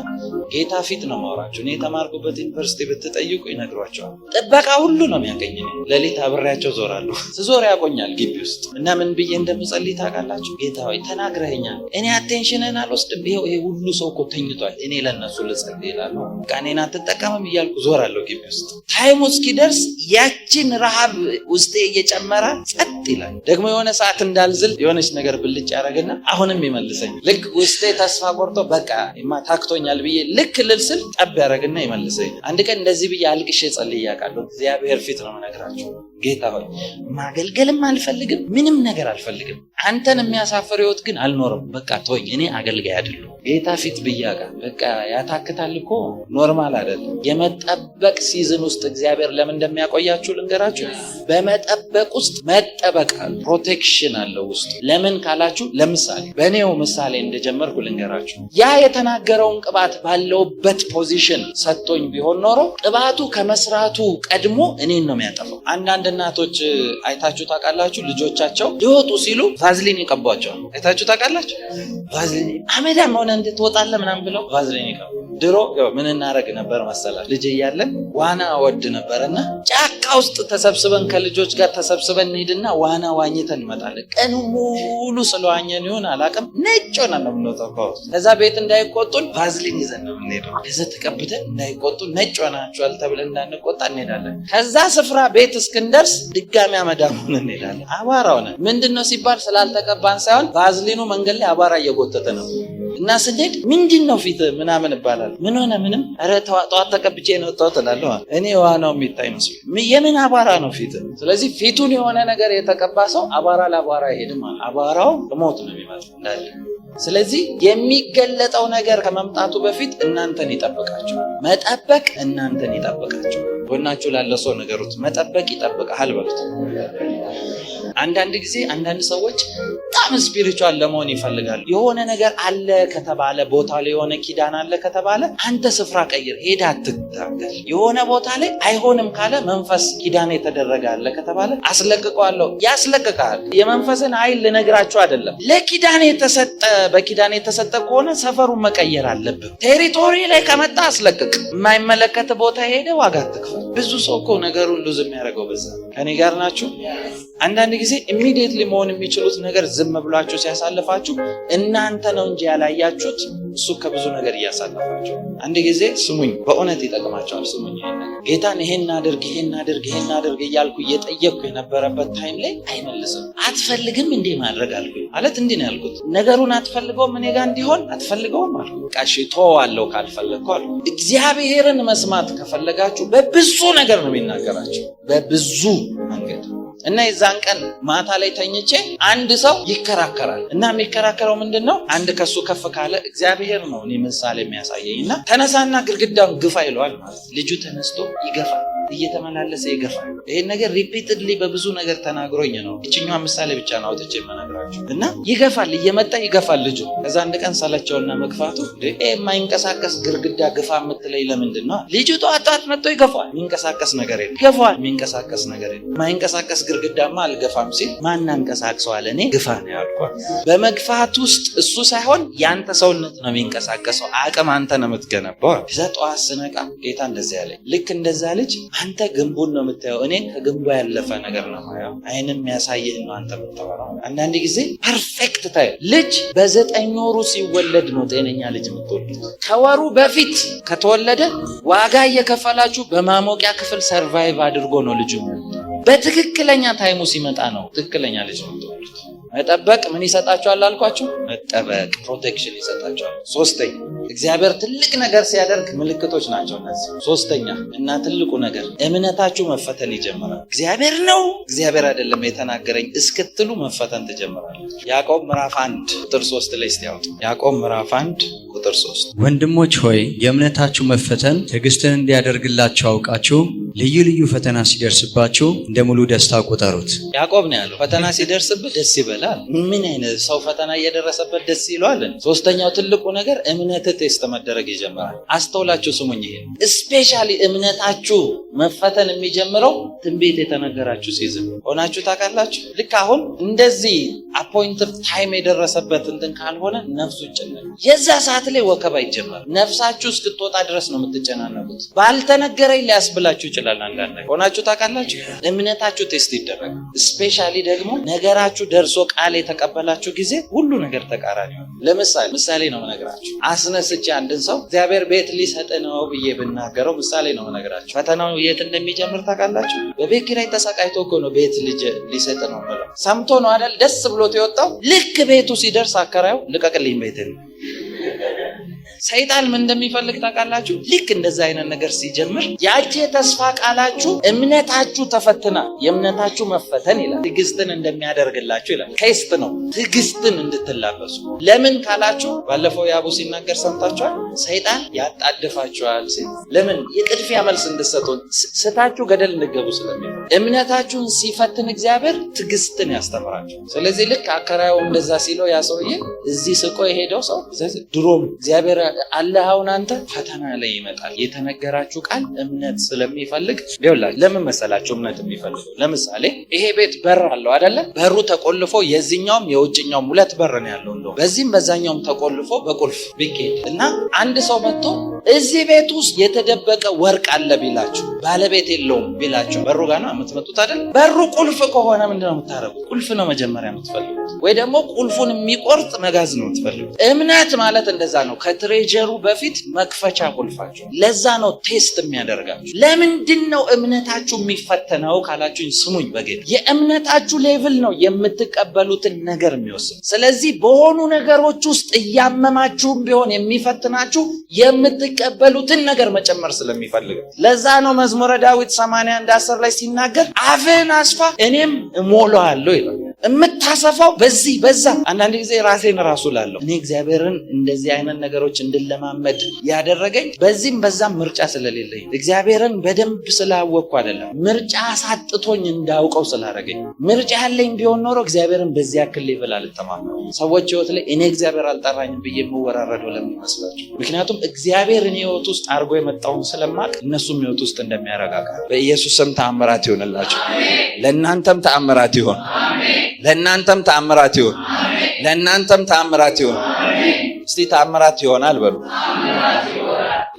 ጌታ ፊት ነው ማወራችሁ። እኔ የተማርኩበት ዩኒቨርሲቲ ብትጠይቁ ይነግሯቸዋል። ጥበቃ ሁሉ ነው የሚያገኝ። ሌሊት አብሬያቸው ዞራለሁ። ስዞር ያቆኛል ግቢ ውስጥ እና ምን ብዬ እንደምጸልይ ታውቃላችሁ? ጌታ ሆይ ተናግረኸኛል፣ እኔ አቴንሽንን አልወስድም። ይሄ ሁሉ ሰው እኮ ተኝቷል፣ እኔ ለነሱ ልጸልይ እላለሁ። በቃ እኔን አትጠቀምም እያልኩ ዞራለሁ ግቢ ውስጥ። ታይሙ እስኪደርስ ያችን ረሃብ ውስጤ እየጨመረ ጸጥ ይላል። ደግሞ የሆነ ሰዓት እንዳልዝል የሆነች ነገር ብልጭ ያደረግና አሁንም ይመልሰኝ። ልክ ውስጤ ተስፋ ቆርጦ በቃ ታክቶኛል ብዬ ልክ ልልስል ጠብ ያደረግና ይመልሰኝ። አንድ ቀን እንደዚህ ብዬ አልቅሼ ጸልዬ አውቃለሁ። እግዚአብሔር ፊት ነው የምነግራችሁ። ጌታ ሆይ ማገልገልም አልፈልግም፣ ምንም ነገር አልፈልግም። አንተን የሚያሳፍር ህይወት ግን አልኖርም። በቃ ተወኝ፣ እኔ አገልጋይ አይደለሁ። ጌታ ፊት ብያጋ በቃ ያታክታል እኮ ኖርማል አይደለም። የመጠበቅ ሲዝን ውስጥ እግዚአብሔር ለምን እንደሚያቆያችሁ ልንገራችሁ። በመጠበቅ በመጠበቅ ውስጥ መጠበቅ አለ፣ ፕሮቴክሽን አለው ውስጥ። ለምን ካላችሁ ለምሳሌ በእኔው ምሳሌ እንደጀመርኩ ልንገራችሁ። ያ የተናገረውን ቅባት ባለውበት ፖዚሽን ሰጥቶኝ ቢሆን ኖሮ ቅባቱ ከመስራቱ ቀድሞ እኔን ነው የሚያጠፋው። አንዳንድ እናቶች አይታችሁ ታውቃላችሁ? ልጆቻቸው ሊወጡ ሲሉ ቫዝሊን ይቀቧቸዋል። አይታችሁ ታውቃላችሁ? ቫዝሊን አመዳም ሆነ እንድትወጣለ ምናምን ብለው ቫዝሊን ይቀቡ። ድሮ ምን እናደርግ ነበር መሰላችሁ? ልጅ እያለን ዋና ወድ ነበርና ጫካ ውስጥ ተሰብስበን ከልጆች ጋር ተሰብስበን እንሄድና ዋና ዋኝተን እንመጣለን። ቀኑ ሙሉ ስለዋኘን ይሆን አላውቅም፣ ነጭ ሆነን ነው የምንወጣው። ከዛ ቤት እንዳይቆጡን ቫዝሊን ይዘን ነው የምንሄደው። ከዛ ተቀብተን እንዳይቆጡን ነጭ ሆናችኋል ተብለን እንዳንቆጣ እንሄዳለን። ከዛ ስፍራ ቤት እስክንደርስ ድጋሚ አመዳሙን እንሄዳለን። አቧራ ሆነ። ምንድነው ሲባል ስላልተቀባን ሳይሆን ቫዝሊኑ መንገድ ላይ አቧራ እየጎተተ ነው እና ስንሄድ ምንድነው ፊት ምናምን ይባላል። ምን ሆነ? ምንም። ኧረ ጠዋት ተቀብቼ ነው ወጣው ትላለህ። እኔ ዋናው የሚታይ ነው የምን አቧራ ነው ፊት? ስለዚህ ፊቱን የሆነ ነገር የተቀባ ሰው አቧራ ለአቧራ አይሄድም። አቧራው ሞት ነው የሚመጣው እንዳለ። ስለዚህ የሚገለጠው ነገር ከመምጣቱ በፊት እናንተን ይጠብቃችሁ። መጠበቅ እናንተን ይጠብቃችሁ። ጎናችሁ ላለ ሰው ነገሩት፣ መጠበቅ ይጠብቃል በሉት። አንዳንድ ጊዜ አንዳንድ ሰዎች በጣም ስፒሪቹዋል ለመሆን ይፈልጋሉ። የሆነ ነገር አለ ከተባለ፣ ቦታ ላይ የሆነ ኪዳን አለ ከተባለ አንተ ስፍራ ቀይር፣ ሄዳ አትታገል። የሆነ ቦታ ላይ አይሆንም ካለ መንፈስ ኪዳን የተደረገ አለ ከተባለ አስለቅቀዋለሁ፣ ያስለቅቃል። የመንፈስን ኃይል ልነግራችሁ አይደለም። ለኪዳን የተሰጠ በኪዳን የተሰጠ ከሆነ ሰፈሩን መቀየር አለብን። ቴሪቶሪ ላይ ከመጣ አስለቅቅ። የማይመለከት ቦታ ሄደ ዋጋ አትክፈል። ብዙ ሰው እኮ ነገሩን ሉዝ የሚያደርገው በዛ። ከኔ ጋር ናችሁ? አንዳንድ ጊዜ ኢሚዲየትሊ መሆን የሚችሉት ነገር ዝም ብሏችሁ ሲያሳልፋችሁ እናንተ ነው እንጂ ያላያችሁት እሱ ከብዙ ነገር እያሳለፋችሁ። አንድ ጊዜ ስሙኝ፣ በእውነት ይጠቅማቸዋል። ስሙኝ፣ ጌታን ይሄን አድርግ ይሄን አድርግ ይሄን አድርግ እያልኩ እየጠየቅኩ የነበረበት ታይም ላይ አይመልስም። አትፈልግም እንዴ ማድረግ አልኩኝ። ማለት እንዲህ ነው ያልኩት፣ ነገሩን አትፈልገውም እኔ ጋር እንዲሆን አትፈልገውም አልኩ። ቃሽ ተወዋለሁ ካልፈለግኩ አልኩ። እግዚአብሔርን መስማት ከፈለጋችሁ በብዙ ነገር ነው የሚናገራችሁ፣ በብዙ መንገድ። እና የዛን ቀን ማታ ላይ ተኝቼ አንድ ሰው ይከራከራል። እና የሚከራከረው ምንድን ነው? አንድ ከሱ ከፍ ካለ እግዚአብሔር ነው እኔ ምሳሌ የሚያሳየኝ። እና ተነሳና ግድግዳውን ግፋ ይለዋል ማለት። ልጁ ተነስቶ ይገፋል፣ እየተመላለሰ ይገፋል። ይሄን ነገር ሪፒትድሊ በብዙ ነገር ተናግሮኝ ነው። እችኛዋ ምሳሌ ብቻ ነው አውጥቼ የምነግራችሁ። እና ይገፋል፣ እየመጣ ይገፋል ልጁ። ከዛ አንድ ቀን ሰለቸውና መግፋቱ፣ የማይንቀሳቀስ ግድግዳ ግፋ የምትለኝ ለምንድን ነው? ልጁ ጠዋት መጥቶ ይገፋል። የሚንቀሳቀስ ነገር የለም። ይገፋል፣ የሚንቀሳቀስ ነገር የለም። የማይንቀሳቀስ ግድግዳማ አልገፋም ሲል ማን አንቀሳቅሰዋል? እኔ ግፋ ነው ያልኳት። በመግፋት ውስጥ እሱ ሳይሆን ያንተ ሰውነት ነው የሚንቀሳቀሰው። አቅም አንተ ነው የምትገነባው። ከዛ ጠዋት ስነቃ ጌታ እንደዚህ ያለኝ፣ ልክ እንደዛ ልጅ አንተ ግንቡን ነው የምታየው፣ እኔ ከግንቡ ያለፈ ነገር ነው ማየው። አይንም የሚያሳይህ ነው አንተ የምታወራው። አንዳንድ ጊዜ ፐርፌክት ታዩ። ልጅ በ9 ወሩ ሲወለድ ነው ጤነኛ ልጅ የምትወልዱት። ከወሩ በፊት ከተወለደ ዋጋ እየከፈላችሁ በማሞቂያ ክፍል ሰርቫይቭ አድርጎ ነው ልጁ። በትክክለኛ ታይሙ ሲመጣ ነው ትክክለኛ ልጅ ነው የምትወልዱት። መጠበቅ ምን ይሰጣችኋል አልኳችሁ? መጠበቅ ፕሮቴክሽን ይሰጣችኋል። ሶስተኛ እግዚአብሔር ትልቅ ነገር ሲያደርግ ምልክቶች ናቸው እነዚህ። ሶስተኛ እና ትልቁ ነገር እምነታችሁ መፈተን ይጀምራል። እግዚአብሔር ነው እግዚአብሔር አይደለም የተናገረኝ እስክትሉ መፈተን ትጀምራለች። ያዕቆብ ምዕራፍ 1 ቁጥር 3 ላይ እስቲ ያውጡ። ያዕቆብ ምዕራፍ 1 ቁጥር 3 ወንድሞች ሆይ የእምነታችሁ መፈተን ትዕግስትን እንዲያደርግላችሁ አውቃችሁ ልዩ ልዩ ፈተና ሲደርስባችሁ እንደ ሙሉ ደስታ ቆጠሩት። ያዕቆብ ነው ያለው ፈተና ሲደርስብህ ደስ ይበላል። ምን አይነት ሰው ፈተና እየደረሰበት ደስ ይለዋል? ሶስተኛው ትልቁ ነገር እምነት ቴስት መደረግ ይጀምራል። አስተውላችሁ ስሙኝ። ይሄ ስፔሻሊ እምነታችሁ መፈተን የሚጀምረው ትንቢት የተነገራችሁ ሲዝም ሆናችሁ ታውቃላችሁ። ልክ አሁን እንደዚህ አፖይንትድ ታይም የደረሰበት እንትን ካልሆነ ነፍሱ ይጨነቃል። የዛ ሰዓት ላይ ወከባ ይጀምራል። ነፍሳችሁ እስክትወጣ ድረስ ነው የምትጨናነቁት። ባልተነገረኝ ሊያስብላችሁ ይችላል። አንዳንድ ነገር ሆናችሁ ታውቃላችሁ። እምነታችሁ ቴስት ይደረጋል። ስፔሻሊ ደግሞ ነገራችሁ ደርሶ ቃል የተቀበላችሁ ጊዜ ሁሉ ነገር ተቃራኒ ነው። ምሳሌ ነው የምነግራችሁ። አስነስቼ አንድን ሰው እግዚአብሔር ቤት ሊሰጥ ነው ብዬ ብናገረው ምሳሌ ነው የምነግራችሁ። ፈተናው የት እንደሚጀምር ታውቃላችሁ? በቤት ኪራይ ተሰቃይቶ እኮ ነው ቤት ሊሰጥ ነው ብለው ሰምቶ ነው አይደል ደስ ብሎት የወጣው። ልክ ቤቱ ሲደርስ አከራዩ ልቀቅልኝ ቤትን። ሰይጣን ምን እንደሚፈልግ ታውቃላችሁ? ልክ እንደዛ አይነት ነገር ሲጀምር ያቺ የተስፋ ቃላችሁ እምነታችሁ ተፈትና የእምነታችሁ መፈተን ይላል ትዕግስትን እንደሚያደርግላችሁ ይላል። ቴስት ነው ትዕግስትን እንድትላበሱ። ለምን ካላችሁ ባለፈው ያቡ ሲናገር ሰምታችኋል። ሰይጣን ያጣድፋችኋል ሲል ለምን? የጥድፊያ መልስ እንድትሰጡ ስታችሁ ገደል እንድትገቡ ስለሚል እምነታችሁን ሲፈትን እግዚአብሔር ትዕግስትን ያስተምራችሁ። ስለዚህ ልክ አከራዩ እንደዛ ሲለው ያ ሰውዬ እዚህ ስቆ የሄደው ሰው ድሮም እግዚአብሔር አለህ አሁን አንተ ፈተና ላይ ይመጣል። የተነገራችሁ ቃል እምነት ስለሚፈልግ ይኸውላችሁ፣ ለምን መሰላችሁ እምነት የሚፈልገው? ለምሳሌ ይሄ ቤት በር አለው አይደለ? በሩ ተቆልፎ የዚህኛውም የውጭኛውም ሁለት በር ነው ያለው። እንደው በዚህም በዛኛውም ተቆልፎ በቁልፍ ቢኬድ እና አንድ ሰው መጥቶ እዚህ ቤት ውስጥ የተደበቀ ወርቅ አለ ቢላችሁ፣ ባለቤት የለውም ቢላችሁ በሩ ጋር ነው የምትመጡት አይደል? በሩ ቁልፍ ከሆነ ምንድነው የምታደርጉት? ቁልፍ ነው መጀመሪያ የምትፈልጉት፣ ወይ ደግሞ ቁልፉን የሚቆርጥ መጋዝ ነው የምትፈልጉት። እምነት ማለት እንደዛ ነው። ከትሬጀሩ በፊት መክፈቻ ቁልፋችሁ። ለዛ ነው ቴስት የሚያደርጋችሁ። ለምንድን ነው እምነታችሁ የሚፈተነው ካላችሁኝ፣ ስሙኝ በጌታ የእምነታችሁ ሌቭል ነው የምትቀበሉትን ነገር የሚወስድ። ስለዚህ በሆኑ ነገሮች ውስጥ እያመማችሁም ቢሆን የሚፈትናችሁ የምትቀበሉትን ነገር መጨመር ስለሚፈልግ። ለዛ ነው መዝሙረ ዳዊት 81:10 ላይ ሲናገር አፍህን አስፋ እኔም እሞላዋለሁ ይላል። የምታሰፋው በዚህ በዛ። አንዳንድ ጊዜ ራሴን ራሱ ላለሁ እኔ እግዚአብሔርን እንደዚህ አይነት ነገሮች እንድለማመድ ያደረገኝ በዚህም በዛም ምርጫ ስለሌለኝ እግዚአብሔርን በደንብ ስላወቅኩ አይደለም፣ ምርጫ አሳጥቶኝ እንዳውቀው ስላደረገኝ። ምርጫ ያለኝ ቢሆን ኖሮ እግዚአብሔርን በዚህ ያክል ሌቭል አልተማመነም። ሰዎች ህይወት ላይ እኔ እግዚአብሔር አልጠራኝም ብዬ የምወራረደው ለምን ይመስላችሁ? ምክንያቱም እግዚአብሔር እኔ ህይወት ውስጥ አድርጎ የመጣውን ስለማቅ እነሱም ህይወት ውስጥ እንደሚያረጋጋ። በኢየሱስ ስም ተአምራት ይሆንላችሁ። ለእናንተም ተአምራት ይሆን። ለእናንተም ተአምራት ይሆን። ለእናንተም ተአምራት ይሆን። እስቲ ተአምራት ይሆናል በሉ።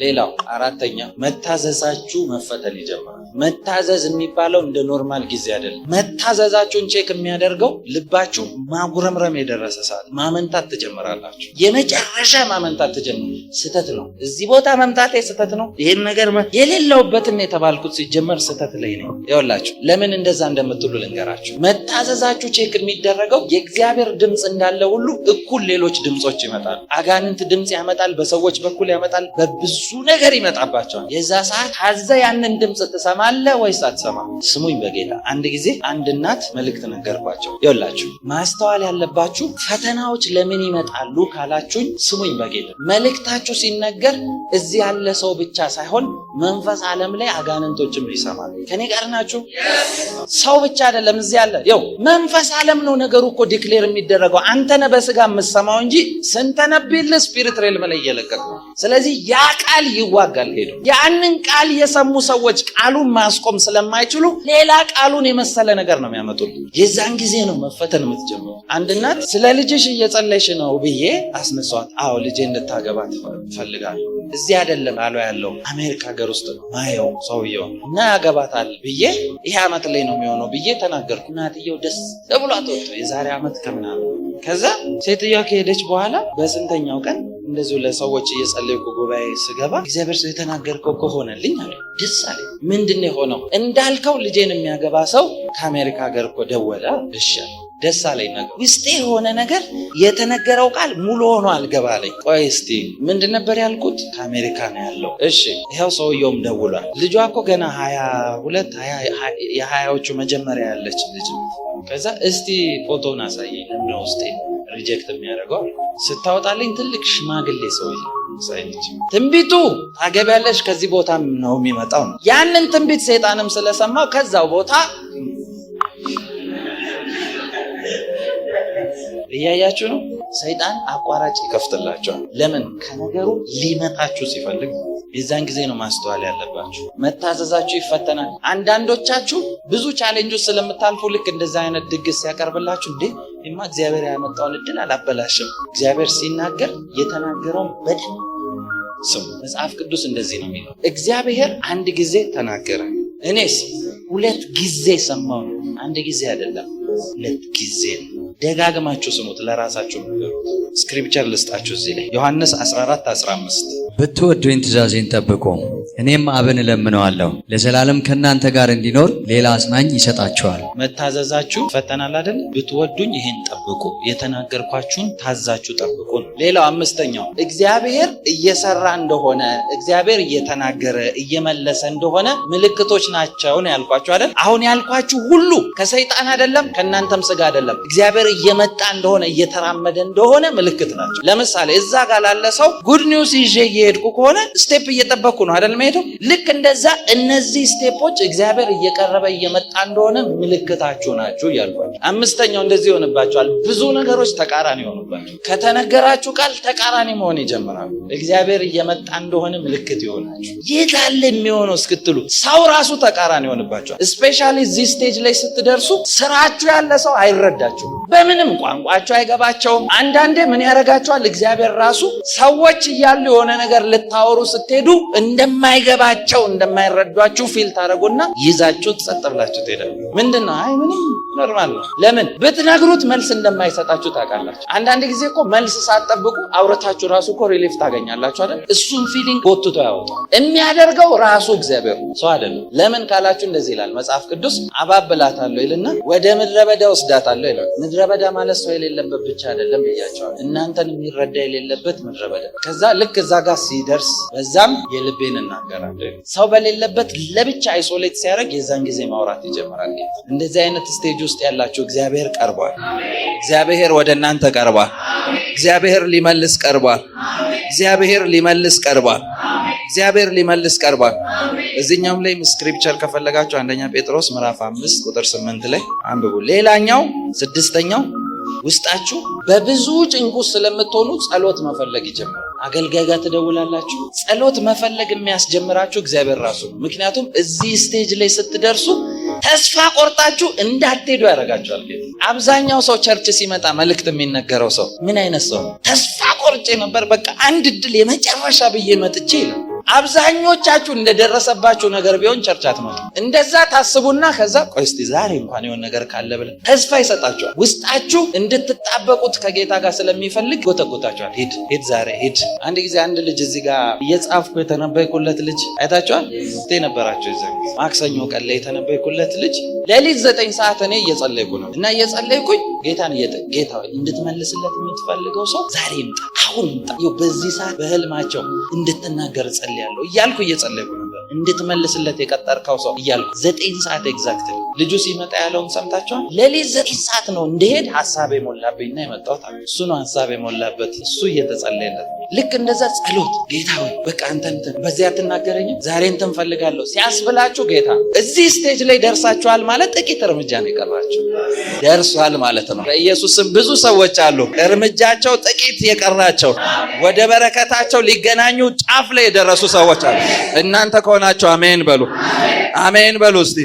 ሌላው አራተኛ መታዘዛችሁ መፈተን ይጀምራል። መታዘዝ የሚባለው እንደ ኖርማል ጊዜ አይደለም። መታዘዛችሁን ቼክ የሚያደርገው ልባችሁ ማጉረምረም የደረሰ ሰዓት ማመንታት ትጀምራላችሁ። የመጨረሻ ማመንታት ትጀምራላችሁ። ስህተት ነው፣ እዚህ ቦታ መምጣቴ ስህተት ነው፣ ይሄን ነገር የሌለውበትን የተባልኩት ሲጀመር ስህተት ላይ ነው። ይኸውላችሁ ለምን እንደዛ እንደምትሉ ልንገራችሁ። መታዘዛችሁ ቼክ የሚደረገው የእግዚአብሔር ድምፅ እንዳለ ሁሉ እኩል ሌሎች ድምፆች ይመጣሉ። አጋንንት ድምፅ ያመጣል፣ በሰዎች በኩል ያመጣል፣ በብዙ ነገር ይመጣባቸዋል። የዛ ሰዓት ታዘ ያንን ድምፅ ትሰማለህ ወይስ አትሰማም? ስሙኝ በጌታ አንድ ጊዜ አንድ እናት መልእክት ነገርኳቸው። ይኸውላችሁ ማስተዋል ያለባችሁ ፈተናዎች ለምን ይመጣሉ ካላችሁኝ፣ ስሙኝ በጌታ መልእክታችሁ ሲነገር እዚህ ያለ ሰው ብቻ ሳይሆን መንፈስ ዓለም ላይ አጋንንቶችም ይሰማሉ። ከኔ ጋር ናችሁ? ሰው ብቻ አይደለም እዚህ ያለ፣ ይኸው መንፈስ ዓለም ነው ነገሩ እኮ ዲክሌር የሚደረገው። አንተነ በስጋ የምትሰማው እንጂ ስንተነብይል ስፒሪት ሬልም ላይ እየለቀቅ ነው። ስለዚህ ያ ቃል ይዋጋል። ሄዶ ያንን ቃል የሰሙ ሰዎች ቃሉን ማስቆም ስለማይችሉ ሌላ ቃሉን የመሰለ ነገር ነው የሚያመጡት። የዛን ጊዜ ነው መፈተን የምትጀምሩ። አንድ እናት ስለ ልጅሽ እየጸለይሽ ነው ብዬ አስነሷት። አዎ ልጄ እንድታገባ ትፈልጋለሁ። እዚህ አይደለም አሎ ያለው አሜሪካ ሀገር ውስጥ ነው ማየው ሰውየው እና ያገባታል ብዬ ይሄ ዓመት ላይ ነው የሚሆነው ብዬ ተናገርኩ። እናትየው ደስ ብሏት ወጥቶ የዛሬ ዓመት ከምናምን ከዛ ሴትዮዋ ከሄደች በኋላ በስንተኛው ቀን እንደዚሁ ለሰዎች እየጸለይኩ ጉባኤ ስገባ እግዚአብሔር ሰው የተናገርከው ከሆነልኝ አለ። ደስ አለኝ። ምንድን ነው የሆነው? እንዳልከው ልጄን የሚያገባ ሰው ከአሜሪካ ሀገር እኮ ደወለ። እሺ ደስ አለኝ። ነገር ውስጤ የሆነ ነገር የተነገረው ቃል ሙሉ ሆኖ አልገባለኝ። ቆይ እስቲ ምንድን ነበር ያልኩት? ከአሜሪካ ነው ያለው። እሺ ይኸው ሰውየውም ደውሏል። ልጇ እኮ ገና 22 የሀያዎቹ መጀመሪያ ያለች ልጅ። ከዛ እስቲ ፎቶን አሳየኝ። ለምን ውስጤ ሪጀክት የሚያደርገው? ስታወጣልኝ ትልቅ ሽማግሌ ሰውዬ ሳይልች ትንቢቱ ታገቢያለሽ ከዚህ ቦታ ነው የሚመጣው ነው። ያንን ትንቢት ሰይጣንም ስለሰማው ከዛው ቦታ እያያችሁ ነው። ሰይጣን አቋራጭ ይከፍትላችኋል። ለምን? ከነገሩ ሊመታችሁ ሲፈልግ። የዛን ጊዜ ነው ማስተዋል ያለባችሁ። መታዘዛችሁ ይፈተናል። አንዳንዶቻችሁ ብዙ ቻሌንጆች ስለምታልፉ ልክ እንደዛ አይነት ድግስ ሲያቀርብላችሁ እንዴ እማ እግዚአብሔር ያመጣውን እድል አላበላሽም። እግዚአብሔር ሲናገር የተናገረውን በደንብ ስሙ። መጽሐፍ ቅዱስ እንደዚህ ነው የሚለው። እግዚአብሔር አንድ ጊዜ ተናገረ፣ እኔስ 2 ጊዜ ሰማሁ። አንድ ጊዜ አይደለም 2 ጊዜ ነው። ደጋግማችሁ ስሙት፣ ለራሳችሁ ነገሩ። ስክሪፕቸር ልስጣችሁ እዚህ ላይ ዮሐንስ 14:15 ብትወዱኝ ትእዛዜን ጠብቁ፣ እኔም አብን እለምነዋለሁ ለዘላለም ከእናንተ ጋር እንዲኖር ሌላ አጽናኝ ይሰጣችኋል። መታዘዛችሁ ይፈተናል አይደል? ብትወዱኝ ይሄን ጠብቁ፣ የተናገርኳችሁን ታዛችሁ ጠብቁ ነው። ሌላው 5ኛው እግዚአብሔር እየሰራ እንደሆነ እግዚአብሔር እየተናገረ እየመለሰ እንደሆነ ምልክቶች ናቸው ነው ያልኳችሁ አይደል? አሁን ያልኳችሁ ሁሉ ከሰይጣን አይደለም፣ ከእናንተም ስጋ አይደለም። እግዚአብሔር እየመጣ እንደሆነ እየተራመደ እንደሆነ ምልክት ናቸው። ለምሳሌ እዛ ጋር ላለ ሰው ጉድ ኒውስ ይዤ እየሄድኩ ከሆነ ስቴፕ እየጠበቅኩ ነው አይደል መሄደው። ልክ እንደዛ እነዚህ ስቴፖች እግዚአብሔር እየቀረበ እየመጣ እንደሆነ ምልክታችሁ ናችሁ እያልኳቸው። አምስተኛው እንደዚህ ይሆንባቸዋል። ብዙ ነገሮች ተቃራኒ ይሆኑባቸው። ከተነገራችሁ ቃል ተቃራኒ መሆን ይጀምራሉ። እግዚአብሔር እየመጣ እንደሆነ ምልክት ይሆናችሁ። የት አለ የሚሆነው እስክትሉ ሰው ራሱ ተቃራኒ ይሆንባቸዋል። ስፔሻሊ እዚህ ስቴጅ ላይ ስትደርሱ ስራችሁ ያለ ሰው አይረዳችሁም። በምንም ቋንቋችሁ አይገባቸውም። አንዳንዴ ምን ያደርጋችኋል? እግዚአብሔር ራሱ ሰዎች እያሉ የሆነ ነገር ልታወሩ ስትሄዱ እንደማይገባቸው እንደማይረዷችሁ ፊል ታደርጉና ይዛችሁ ጸጥ ብላችሁ ትሄዳሉ። ምንድነው? አይ ምንም ኖርማል ነው። ለምን ብትነግሩት መልስ እንደማይሰጣችሁ ታውቃላችሁ። አንዳንድ ጊዜ እኮ መልስ ሳትጠብቁ አውረታችሁ ራሱ እኮ ሪሊፍ ታገኛላችሁ አይደል? እሱን ፊሊንግ ጎትቶ ያወጣል። የሚያደርገው ራሱ እግዚአብሔር ሰው አይደለም። ለምን ካላችሁ እንደዚህ ይላል መጽሐፍ ቅዱስ፣ አባብላታለሁ ይልና ወደ ምድረ በዳ ወስዳታለሁ ይላል። ምድረ በዳ ማለት ሰው የሌለበት ብቻ አይደለም ብያቸዋል። እናንተን የሚረዳ የሌለበት ምድረ በዳ። ከዛ ልክ እዛ ጋር ሲደርስ በዛም የልቤን እናገራለሁ። ሰው በሌለበት ለብቻ አይሶሌት ሲያደርግ የዛን ጊዜ ማውራት ይጀምራል። እንደዚህ አይነት ስቴጅ ውስጥ ያላችሁ እግዚአብሔር ቀርቧል። እግዚአብሔር ወደ እናንተ ቀርቧል። እግዚአብሔር ሊመልስ ቀርቧል። እግዚአብሔር ሊመልስ ቀርቧል። እግዚአብሔር ሊመልስ ቀርቧል። እዚህኛውም ላይ ስክሪፕቸር ከፈለጋችሁ አንደኛ ጴጥሮስ ምዕራፍ 5 ቁጥር 8 ላይ አንብቡ። ሌላኛው ስድስተኛው ውስጣችሁ በብዙ ጭንቁስ ስለምትሆኑ ጸሎት መፈለግ ይጀምራል። አገልጋይ ጋር ትደውላላችሁ። ጸሎት መፈለግ የሚያስጀምራችሁ እግዚአብሔር ራሱ ነው። ምክንያቱም እዚህ ስቴጅ ላይ ስትደርሱ ተስፋ ቆርጣችሁ እንዳትሄዱ ያደርጋችኋል። አብዛኛው ሰው ቸርች ሲመጣ መልእክት የሚነገረው ሰው ምን አይነት ሰው ነው? ተስፋ ቆርጬ ነበር፣ በቃ አንድ እድል የመጨረሻ ብዬ መጥቼ ይላል። አብዛኞቻችሁ እንደደረሰባችሁ ነገር ቢሆን ቸርች አትመጡ። እንደዛ ታስቡና ከዛ ቆይ እስቲ ዛሬ እንኳን የሆነ ነገር ካለ ብለን ተስፋ ይሰጣችኋል። ውስጣችሁ እንድትጣበቁት ከጌታ ጋር ስለሚፈልግ ጎተጎታችኋል። ሂድ ዛሬ ሂድ። አንድ ጊዜ አንድ ልጅ እዚህ ጋር እየጻፍኩ የተነበይኩለት ልጅ አይታችኋል? እስቲ ነበራችሁ እዚህ ማክሰኞ ቀን ላይ የተነበይኩለት ልጅ ሌሊት 9 ሰዓት እኔ እየጸለይኩ ነው እና እየጸለይኩኝ ጌታን ጌታ እንድትመልስለት የምትፈልገው ሰው ዛሬ ይምጣ፣ አሁን ይምጣ፣ በዚህ ሰዓት በህልማቸው እንድትናገር ጸልያለሁ እያልኩ እየጸለይኩ ነበር። እንድትመልስለት የቀጠርከው ሰው እያልኩ 9 ሰዓት ኤግዛክት ልጁ ሲመጣ ያለውን ሰምታችኋል? ሌሊት 9 ሰዓት ነው እንደሄድ ሐሳብ የሞላብኝና የመጣሁት እሱ ነው። ሐሳብ የሞላበት እሱ እየተጸለየለት ልክ እንደዛ ጸሎት ጌታ ሆይ በቃ አንተን በዚያ አትናገረኝም ዛሬ እንትን ፈልጋለሁ ሲያስብላችሁ ጌታ እዚህ ስቴጅ ላይ ደርሳችኋል ማለት ጥቂት እርምጃ ነው የቀራችሁ። ደርሷል ማለት ነው። በኢየሱስም ብዙ ሰዎች አሉ እርምጃቸው ጥቂት የቀራቸው ወደ በረከታቸው ሊገናኙ ጫፍ ላይ የደረሱ ሰዎች አሉ። እናንተ ከሆናችሁ አሜን በሉ። አሜን በሉ እስቲ።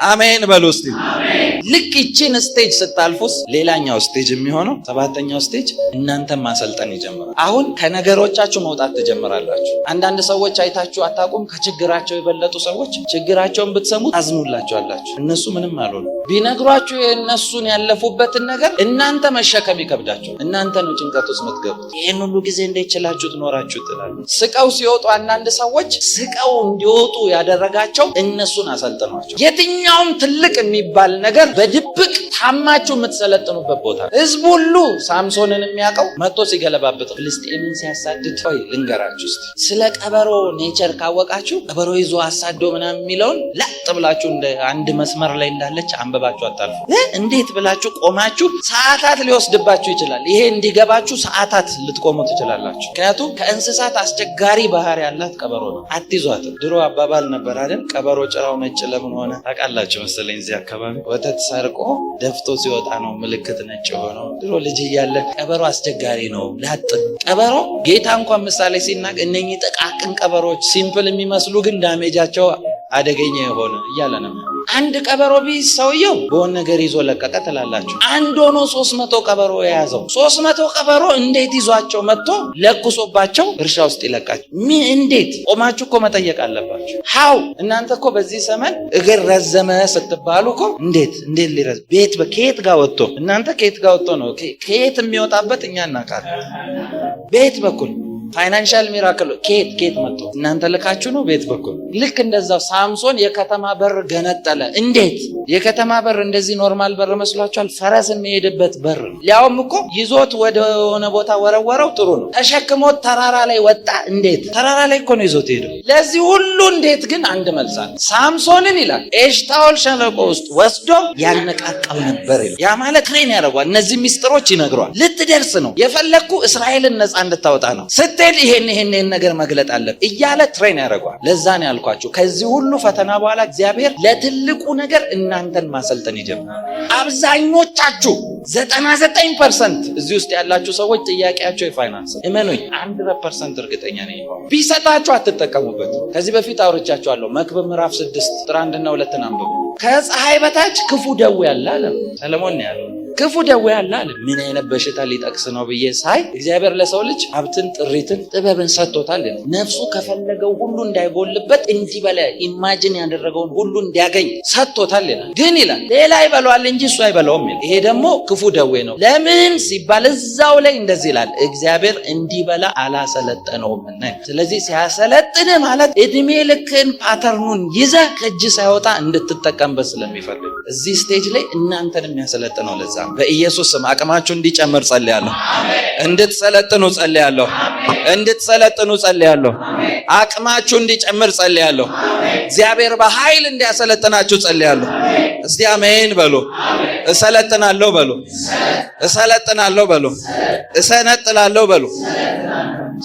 አሜን በሉ እስቲ። ልክ ይቺን ስቴጅ ስታልፉስ ሌላኛው ስቴጅ የሚሆነው 7ኛው ስቴጅ እናንተን ማሰልጠን ይጀምራል። አሁን ከነገሮቻችሁ መውጣት ትጀምራላችሁ። አንዳንድ ሰዎች አይታችሁ አታውቁም? ከችግራቸው የበለጡ ሰዎች ችግራቸውን ብትሰሙ ታዝኑላቸዋላችሁ። እነሱ ምንም አልሆኑ። ቢነግሯችሁ የእነሱን ያለፉበትን ነገር እናንተ መሸከም ይከብዳችሁ። እናንተ ነው ጭንቀት ውስጥ የምትገቡት። ይህን ሁሉ ጊዜ እንዴት ችላችሁ ትኖራችሁ ትላሉ። ስቀው ሲወጡ አንዳንድ ሰዎች ስቀው እንዲወጡ ያደረጋቸው እነሱን አሰልጥኗቸው። የትኛውም ትልቅ የሚባል ነገር በድብቅ ታማችሁ የምትሰለጥኑበት ቦታ። ህዝብ ሁሉ ሳምሶንን የሚያውቀው መጥቶ ሲገለባበት ፍልስጤምን ሲያሳድድ። ወይ ልንገራችሁ እስቲ ስለ ቀበሮ ኔቸር ካወቃችሁ ቀበሮ ይዞ አሳዶ ምናምን የሚለውን ላጥ ብላችሁ እንደ አንድ መስመር ላይ እንዳለች አንበባችሁ አታልፉ። እንዴት ብላችሁ ቆማችሁ ሰዓታት ሊወስድባችሁ ይችላል። ይሄ እንዲገባችሁ ሰዓታት ልትቆሙ ትችላላችሁ። ምክንያቱም ከእንስሳት አስቸጋሪ ባህሪ ያላት ቀበሮ ነው። አትይዟትም። ድሮ አባባል ነበር አይደል? ቀበሮ ጭራው ነጭ ለምን ሆነ ታውቃላችሁ መሰለኝ። እዚህ አካባቢ ወተት ሰርቆ ደፍቶ ሲወጣ ነው ምልክት ነጭ ሆነው። ድሮ ልጅ እያለ ቀበሮ አስቸጋሪ ነው። ላጥ ቀበሮ ጌታ እንኳን ምሳሌ ሲናገር እነኚህ ጥቃቅን ቀበሮች ሲምፕል የሚመስሉ ግን ዳሜጃቸው አደገኛ የሆነ እያለ ነው። አንድ ቀበሮ ቢይዝ ሰውየው በሆነ ነገር ይዞ ለቀቀ ትላላችሁ። አንድ ሆኖ 300 ቀበሮ የያዘው 300 ቀበሮ እንዴት ይዟቸው መጥቶ ለኩሶባቸው እርሻ ውስጥ ይለቃቸው? እንዴት? ቆማችሁ እኮ መጠየቅ አለባችሁ። ሃው እናንተ እኮ በዚህ ዘመን እግር ረዘመ ስትባሉ እኮ እንዴት ሊረዝ ቤት ከየት ጋር ወጥቶ እናንተ ከየት ጋር ወጥቶ ነው? ከየት የሚወጣበት እኛ እናውቃለን። ቤት በኩል ፋይናንሻል ሚራክል ከየት መጥቶ እናንተ ልካችሁ ነው ቤት በኩል። ልክ እንደዛው ሳምሶን የከተማ በር ገነጠለ። እንዴት? የከተማ በር እንደዚህ ኖርማል በር መስሏችኋል? ፈረስ የሚሄድበት በር ነው። ሊያውም እኮ ይዞት ወደ ሆነ ቦታ ወረወረው ጥሩ ነው። ተሸክሞት ተራራ ላይ ወጣ። እንዴት? ተራራ ላይ እኮ ነው ይዞት ሄደው። ለዚህ ሁሉ እንዴት ግን አንድ መልስ አለ። ሳምሶንን ይላል ኤሽታኦል ሸለቆ ውስጥ ወስዶ ያነቃቃው ነበር ይላል። ያ ማለት ትሬን ያደርጓል። እነዚህ ሚስጥሮች ይነግሯል። ልትደርስ ነው የፈለግኩ እስራኤልን ነፃ እንድታወጣ ነው። ስትሄድ ይሄን ነገር መግለጥ አለብህ እያለ ትሬን ያደርጓል። ለዛ ነው ያልኳችሁ ከዚህ ሁሉ ፈተና በኋላ እግዚአብሔር ለትልቁ ነገር እናንተን ማሰልጠን ይጀምራል። አብዛኞቻችሁ 99% እዚህ ውስጥ ያላችሁ ሰዎች ጥያቄያቸው የፋይናንስ እመኑኝ 100% እርግጠኛ ነኝ ቢሰጣችሁ አትጠቀሙበት። ከዚህ በፊት አውርቻችኋለሁ። መክብብ ምዕራፍ 6 ቁጥር 1 እና 2 አንብቡ። ከፀሐይ በታች ክፉ ደዌ ያለ አለ ሰለሞን ነው ያለው። ክፉ ደዌ ያለ አለ። ምን አይነት በሽታ ሊጠቅስ ነው ብዬ ሳይ እግዚአብሔር ለሰው ልጅ ሀብትን፣ ጥሪትን፣ ጥበብን ሰጥቶታል። ነፍሱ ከፈለገው ሁሉ እንዳይጎልበት እንዲበላ ኢማጂን ያደረገውን ሁሉ እንዲያገኝ ሰጥቶታል ይላል። ግን ይላል ሌላ ይበላዋል እንጂ እሱ አይበላውም ይላል። ይሄ ደግሞ ክፉ ደዌ ነው። ለምን ሲባል እዛው ላይ እንደዚህ ይላል፣ እግዚአብሔር እንዲበላ አላሰለጠነውም። ስለዚህ ሲያሰለጥን ማለት እድሜ ልክን ፓተርኑን ይዘህ ከእጅ ሳይወጣ እንድትጠቀምበት ስለሚፈልግ እዚህ ስቴጅ ላይ እናንተን የሚያሰለጥነው ለዛ በኢየሱስ ስም አቅማችሁ እንዲጨምር ጸልያለሁ። እንድትሰለጥኑ ጸልያለሁ። እንድትሰለጥኑ ጸልያለሁ። አቅማችሁ እንዲጨምር ጸልያለሁ። እግዚአብሔር በኃይል እንዲያሰለጥናችሁ ጸልያለሁ። እስቲ አሜን በሉ። እሰለጥናለሁ በሉ። እሰለጥናለሁ በሉ። እሰነጥላለሁ በሉ።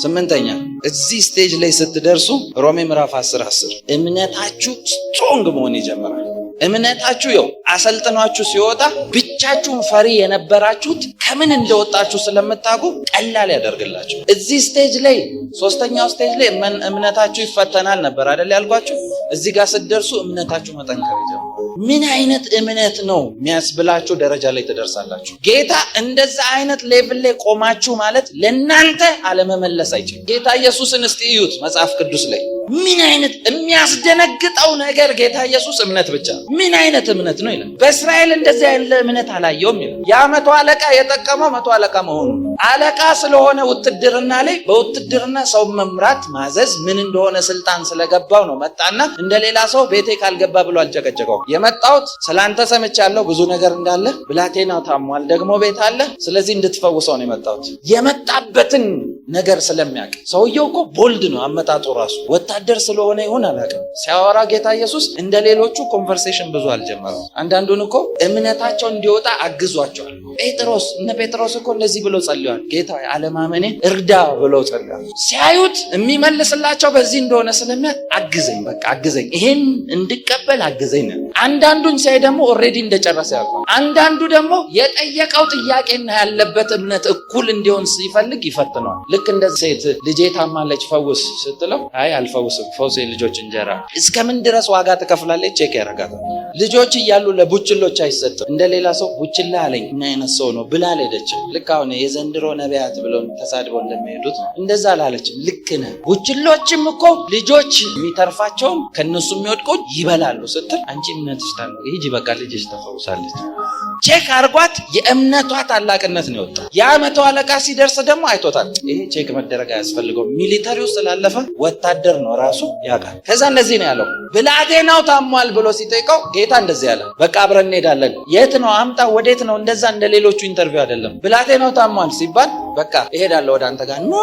8ኛ እዚህ ስቴጅ ላይ ስትደርሱ ሮሜ ምዕራፍ 10 እምነታችሁ ስትሮንግ መሆን ይጀምራል። እምነታችሁ ይኸው አሰልጥኗችሁ ሲወጣ ብቻችሁን ፈሪ የነበራችሁት ከምን እንደወጣችሁ ስለምታውቁ ቀላል ያደርግላችሁ። እዚህ ስቴጅ ላይ 3ኛው ስቴጅ ላይ እምነታችሁ ይፈተናል ነበር አይደል ያልኳችሁ። እዚህ ጋር ስትደርሱ እምነታችሁ መጠንከር ይጀምራል። ምን አይነት እምነት ነው የሚያስብላችሁ ደረጃ ላይ ትደርሳላችሁ። ጌታ እንደዛ አይነት ሌቭል ላይ ቆማችሁ ማለት ለእናንተ አለመመለስ አይችልም። ጌታ ኢየሱስን እስቲ እዩት መጽሐፍ ቅዱስ ላይ ምን አይነት የሚያስደነግጠው ነገር ጌታ ኢየሱስ እምነት ብቻ ምን አይነት እምነት ነው ይላል። በእስራኤል እንደዚህ ያለ እምነት አላየውም ይላል። ያ መቶ አለቃ የጠቀመው መቶ አለቃ መሆኑ አለቃ ስለሆነ ውትድርና ላይ በውትድርና ሰው መምራት ማዘዝ ምን እንደሆነ ስልጣን ስለገባው ነው። መጣና እንደሌላ ሰው ቤቴ ካልገባ ብሎ አልጨቀጨቀው። የመጣሁት ስላንተ ሰምቻለሁ ብዙ ነገር እንዳለ፣ ብላቴናው ታሟል፣ ደግሞ ቤት አለ፣ ስለዚህ እንድትፈውሰው ነው የመጣሁት። የመጣበትን ነገር ስለሚያውቅ ሰውየው እኮ ቦልድ ነው አመጣጡ ራሱ ወታደር ስለሆነ ይሁን አላውቅም። ሲያወራ ጌታ ኢየሱስ እንደ ሌሎቹ ኮንቨርሴሽን ብዙ አልጀመረም። አንዳንዱን እኮ እምነታቸው እንዲወጣ አግዟቸዋል። እነ ጴጥሮስ እኮ እንደዚህ ብሎ ጸልየዋል። ጌታ አለማመኔ እርዳ ብሎ ጸልየዋል። ሲያዩት የሚመልስላቸው በዚህ እንደሆነ ስለሚያውቅ አግዘኝ፣ በቃ አግዘኝ፣ ይሄን እንድቀበል አግዘኝ ነው። አንዳንዱን ሲያይ ደግሞ ኦልሬዲ እንደጨረሰ ያውቃል። አንዳንዱ ደግሞ የጠየቀው ጥያቄና ያለበት እምነት እኩል እንዲሆን ሲፈልግ ይፈትነዋል። ልክ እንደ ሴት ልጄ ታማለች ፈውስ ስትለው አይ አልፈውስም፣ ፈውስ የልጆች እንጀራ። እስከምን ድረስ ዋጋ ትከፍላለች? ቼክ ያረጋታል። ልጆች እያሉ ለቡችሎች አይሰጥም። እንደሌላ ሰው ቡችላ አለኝ ምን አይነት ሰው ነው ብላ አልሄደችም። ልክ አሁን የዘንድሮ ነቢያት ብለው ተሳድበው እንደሚሄዱት እንደዛ አላለችም። ልክ ነህ። ቡችሎችም እኮ ልጆች የሚተርፋቸውን ከነሱ የሚወድቀውን ይበላሉ ስትል አንቺ እምነትሽ ታላቅ ሂጂ በቃ ልጅሽ ተፈውሳለች። ቼክ አርጓት የእምነቷ ታላቅነት ነው የወጣው። ያ መቶ አለቃ ሲደርስ ደግሞ አይቶታል። ይሄ ቼክ መደረግ አያስፈልገውም፣ ሚሊተሪው ስላለፈ ወታደር ነው ራሱ ያውቃል። ከዛ እንደዚህ ነው ያለው፣ ብላቴናው ታሟል ብሎ ሲጠይቀው ጌታ እንደዚህ ያለ፣ በቃ አብረን እንሄዳለን። የት ነው አምጣ፣ ወዴት ነው? እንደዛ እንደሌሎቹ ኢንተርቪው አይደለም። ብላቴናው ታሟል ሲባል በቃ እሄዳለሁ ወደ አንተ ጋር። ኖ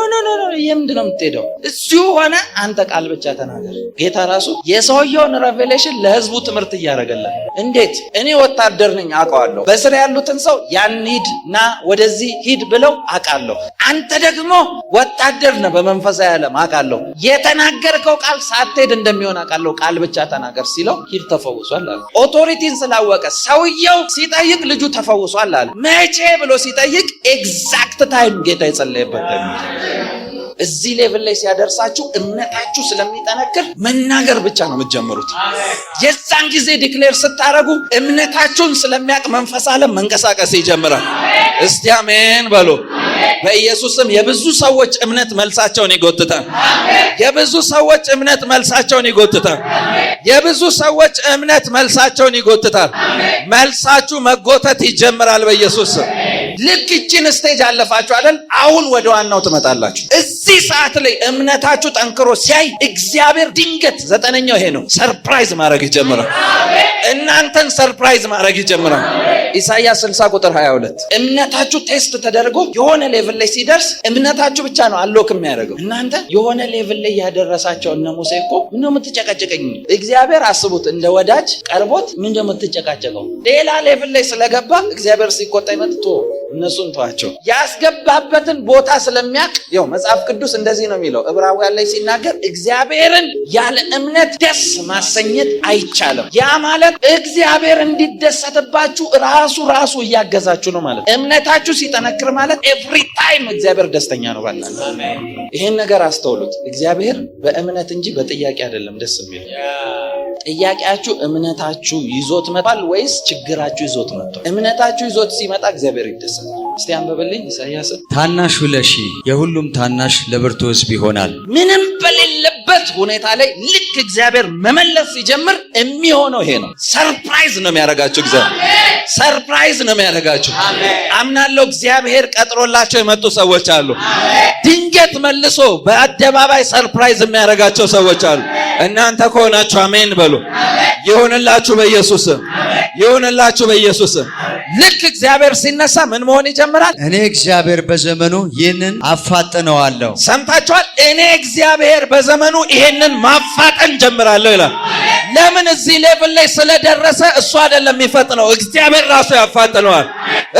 የምንድን ነው የምትሄደው? እዚሁ ሆነ አንተ ቃል ብቻ ተናገር። ጌታ ራሱ የሰውየውን ሬቬሌሽን ለህዝቡ ትምህርት እያደረገለን። እንዴት? እኔ ወታደር ነኝ አውቀዋለሁ። በስር ያሉትን ሰው ያን ሂድ ና ወደዚህ ሂድ ብለው አውቃለሁ። አንተ ደግሞ ወታደር ነህ በመንፈሳዊ ዓለም አውቃለሁ። የተናገርከው ቃል ሳትሄድ እንደሚሆን አውቃለሁ። ቃል ብቻ ተናገር ሲለው ሂድ ተፈውሷል አለ። ኦቶሪቲን ስላወቀ ሰውየው ሲጠይቅ ልጁ ተፈውሷል አለ። መቼ ብሎ ሲጠይቅ ኤግዛክት ታይም ጌታ የጸለየበት። እዚህ ሌቭል ላይ ሲያደርሳችሁ እምነታችሁ ስለሚጠነክር መናገር ብቻ ነው የምትጀምሩት። የዛን ጊዜ ዲክሌር ስታረጉ እምነታችሁን ስለሚያውቅ መንፈስ ዓለም መንቀሳቀስ ይጀምራል። እስቲ አሜን በሉ። በኢየሱስም የብዙ ሰዎች እምነት መልሳቸውን ይጎትታል። የብዙ ሰዎች እምነት መልሳቸውን ይጎትታል። የብዙ ሰዎች እምነት መልሳቸውን ይጎትታል። መልሳችሁ መጎተት ይጀምራል በኢየሱስም። ልክ ይችን ስቴጅ አለፋችሁ አይደል? አሁን ወደ ዋናው ትመጣላችሁ። እዚህ ሰዓት ላይ እምነታችሁ ጠንክሮ ሲያይ እግዚአብሔር ድንገት 9ኛው ይሄ ነው፣ ሰርፕራይዝ ማድረግ ይጀምራል። እናንተን ሰርፕራይዝ ማድረግ ይጀምራል። ኢሳይያስ 60 ቁጥር 22 እምነታችሁ ቴስት ተደርጎ የሆነ ሌቭል ላይ ሲደርስ እምነታችሁ ብቻ ነው አሎክ የሚያደርገው። እናንተ የሆነ ሌቭል ላይ ያደረሳቸው እነ ሙሴ እኮ ምነው የምትጨቃጨቀኝ? እግዚአብሔር አስቡት እንደ ወዳጅ ቀርቦት ምንድነው የምትጨቃጨቀው? ሌላ ሌቭል ላይ ስለገባ እግዚአብሔር ሲቆጣ ይመጥቶ እነሱን ተዋቸው። ያስገባበትን ቦታ ስለሚያውቅ ያው መጽሐፍ ቅዱስ እንደዚህ ነው የሚለው ዕብራውያን ላይ ሲናገር እግዚአብሔርን ያለ እምነት ደስ ማሰኘት አይቻልም። ያ ማለት እግዚአብሔር እንዲደሰትባችሁ ራሱ እያገዛችሁ ነው ማለት። እምነታችሁ ሲጠነክር ማለት ኤቭሪ ታይም እግዚአብሔር ደስተኛ ነው ባላል። ይሄን ነገር አስተውሉት። እግዚአብሔር በእምነት እንጂ በጥያቄ አይደለም ደስ የሚለው። ጥያቄያችሁ እምነታችሁ ይዞት መጥቷል ወይስ ችግራችሁ ይዞት መጥቷል? እምነታችሁ ይዞት ሲመጣ እግዚአብሔር ይደሰታል። እስቲ አንብብልኝ ኢሳይያስ። ታናሹ ለሺህ የሁሉም ታናሽ ለብርቱ ሕዝብ ይሆናል። ምንም በሌለበት ሁኔታ ላይ ልክ እግዚአብሔር መመለስ ሲጀምር የሚሆነው ይሄ ነው። ሰርፕራይዝ ነው የሚያደርጋችሁ። እግዚአብሔር ሰርፕራይዝ ነው የሚያደርጋችሁ። አምናለሁ እግዚአብሔር ቀጥሮላቸው የመጡ ሰዎች አሉ። ድንገት መልሶ በአደባባይ ሰርፕራይዝ የሚያደርጋቸው ሰዎች አሉ። እናንተ ከሆናችሁ አሜን በሉ። ይሁንላችሁ በኢየሱስ ይሁንላችሁ በኢየሱስ። ልክ እግዚአብሔር ሲነሳ ምን መሆን ይጀምራል? እኔ እግዚአብሔር በዘመኑ ይህንን አፋጥነዋለሁ። ሰምታችኋል? እኔ እግዚአብሔር በዘመኑ ይሄንን ማፋጠን ጀምራለሁ ይላል። ለምን? እዚህ ሌቭል ላይ ስለደረሰ እሱ አይደለም የሚፈጥነው፣ እግዚአብሔር ራሱ ያፋጥነዋል።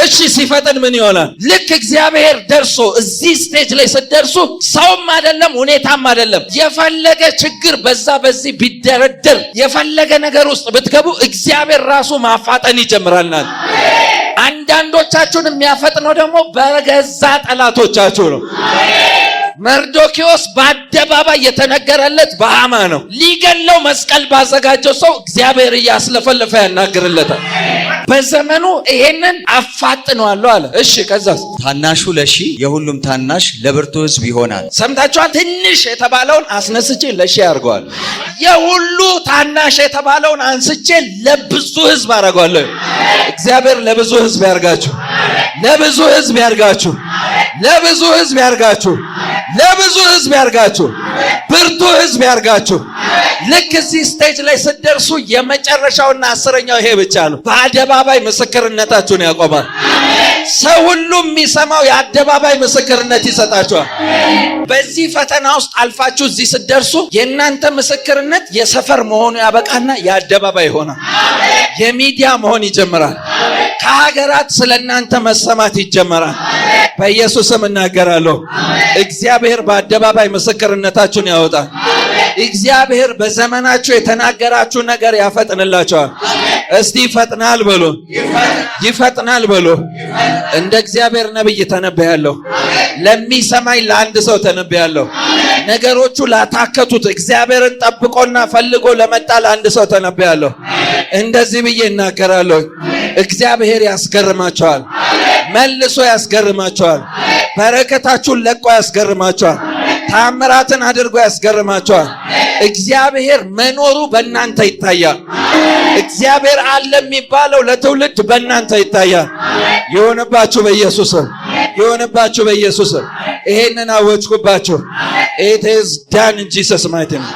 እሺ ሲፈጥን ምን ይሆናል? ልክ እግዚአብሔር ደርሶ እዚህ ስቴጅ ላይ ስትደርሱ ሰውም አይደለም ሁኔታም አይደለም የፈለገ ችግር በዛ በዚህ ቢደረደር የፈለገ ነገር ውስጥ ብትገቡ እግዚአብሔር ራሱ ማፋጠን ይጀምራልና። አንዳንዶቻችሁን የሚያፈጥነው ደግሞ በገዛ ጠላቶቻችሁ ነው። መርዶኪዎስ በአደባባይ የተነገረለት በሃማ ነው። ሊገለው መስቀል ባዘጋጀው ሰው እግዚአብሔር እያስለፈለፈ ያናግርለታል። በዘመኑ ይሄንን አፋጥነዋለሁ አለ። እሺ ከዛስ? ታናሹ ለሺህ የሁሉም ታናሽ ለብርቱ ሕዝብ ይሆናል። ሰምታችኋል? ትንሽ የተባለውን አስነስቼ ለሺህ አድርገዋል። የሁሉ ታናሽ የተባለውን አንስቼ ለብዙ ሕዝብ አደርገዋለሁ። እግዚአብሔር ለብዙ ሕዝብ ያርጋችሁ፣ ለብዙ ሕዝብ ያርጋችሁ፣ ለብዙ ሕዝብ ያርጋችሁ፣ ለብዙ ሕዝብ ያርጋችሁ፣ ብርቱ ሕዝብ ያርጋችሁ። ልክ እዚህ ስቴጅ ላይ ስትደርሱ የመጨረሻውና አስረኛው ይሄ ብቻ ነው። በአደባባይ ምስክርነታችሁን ያቆማል። ሰው ሁሉ የሚሰማው የአደባባይ ምስክርነት ይሰጣችኋል። በዚህ ፈተና ውስጥ አልፋችሁ እዚህ ስትደርሱ የእናንተ ምስክርነት የሰፈር መሆኑ ያበቃና የአደባባይ ይሆናል። የሚዲያ መሆን ይጀምራል። ከሀገራት ስለ እናንተ መሰማት ይጀምራል። በኢየሱስም እናገራለሁ። እግዚአብሔር በአደባባይ ምስክርነታችሁን ያወጣል። እግዚአብሔር በዘመናችሁ የተናገራችሁ ነገር ያፈጥንላችኋል። እስቲ ይፈጥናል በሉ፣ ይፈጥናል በሉ። እንደ እግዚአብሔር ነብይ ተነበያለሁ። ለሚሰማኝ ለአንድ ሰው ተነበያለሁ። ነገሮቹ ላታከቱት እግዚአብሔርን ጠብቆና ፈልጎ ለመጣ ለአንድ ሰው ተነበያለሁ። እንደዚህ ብዬ እናገራለሁ። እግዚአብሔር ያስገርማቸዋል፣ መልሶ ያስገርማቸዋል፣ በረከታችሁን ለቆ ያስገርማቸዋል፣ ታምራትን አድርጎ ያስገርማቸዋል። እግዚአብሔር መኖሩ በእናንተ ይታያል። እግዚአብሔር አለ የሚባለው ለትውልድ በእናንተ ይታያል። የሆነባችሁ በኢየሱስም፣ የሆነባችሁ በኢየሱስም። ይሄንን አወጅኩባችሁ። It is done in Jesus' mighty name.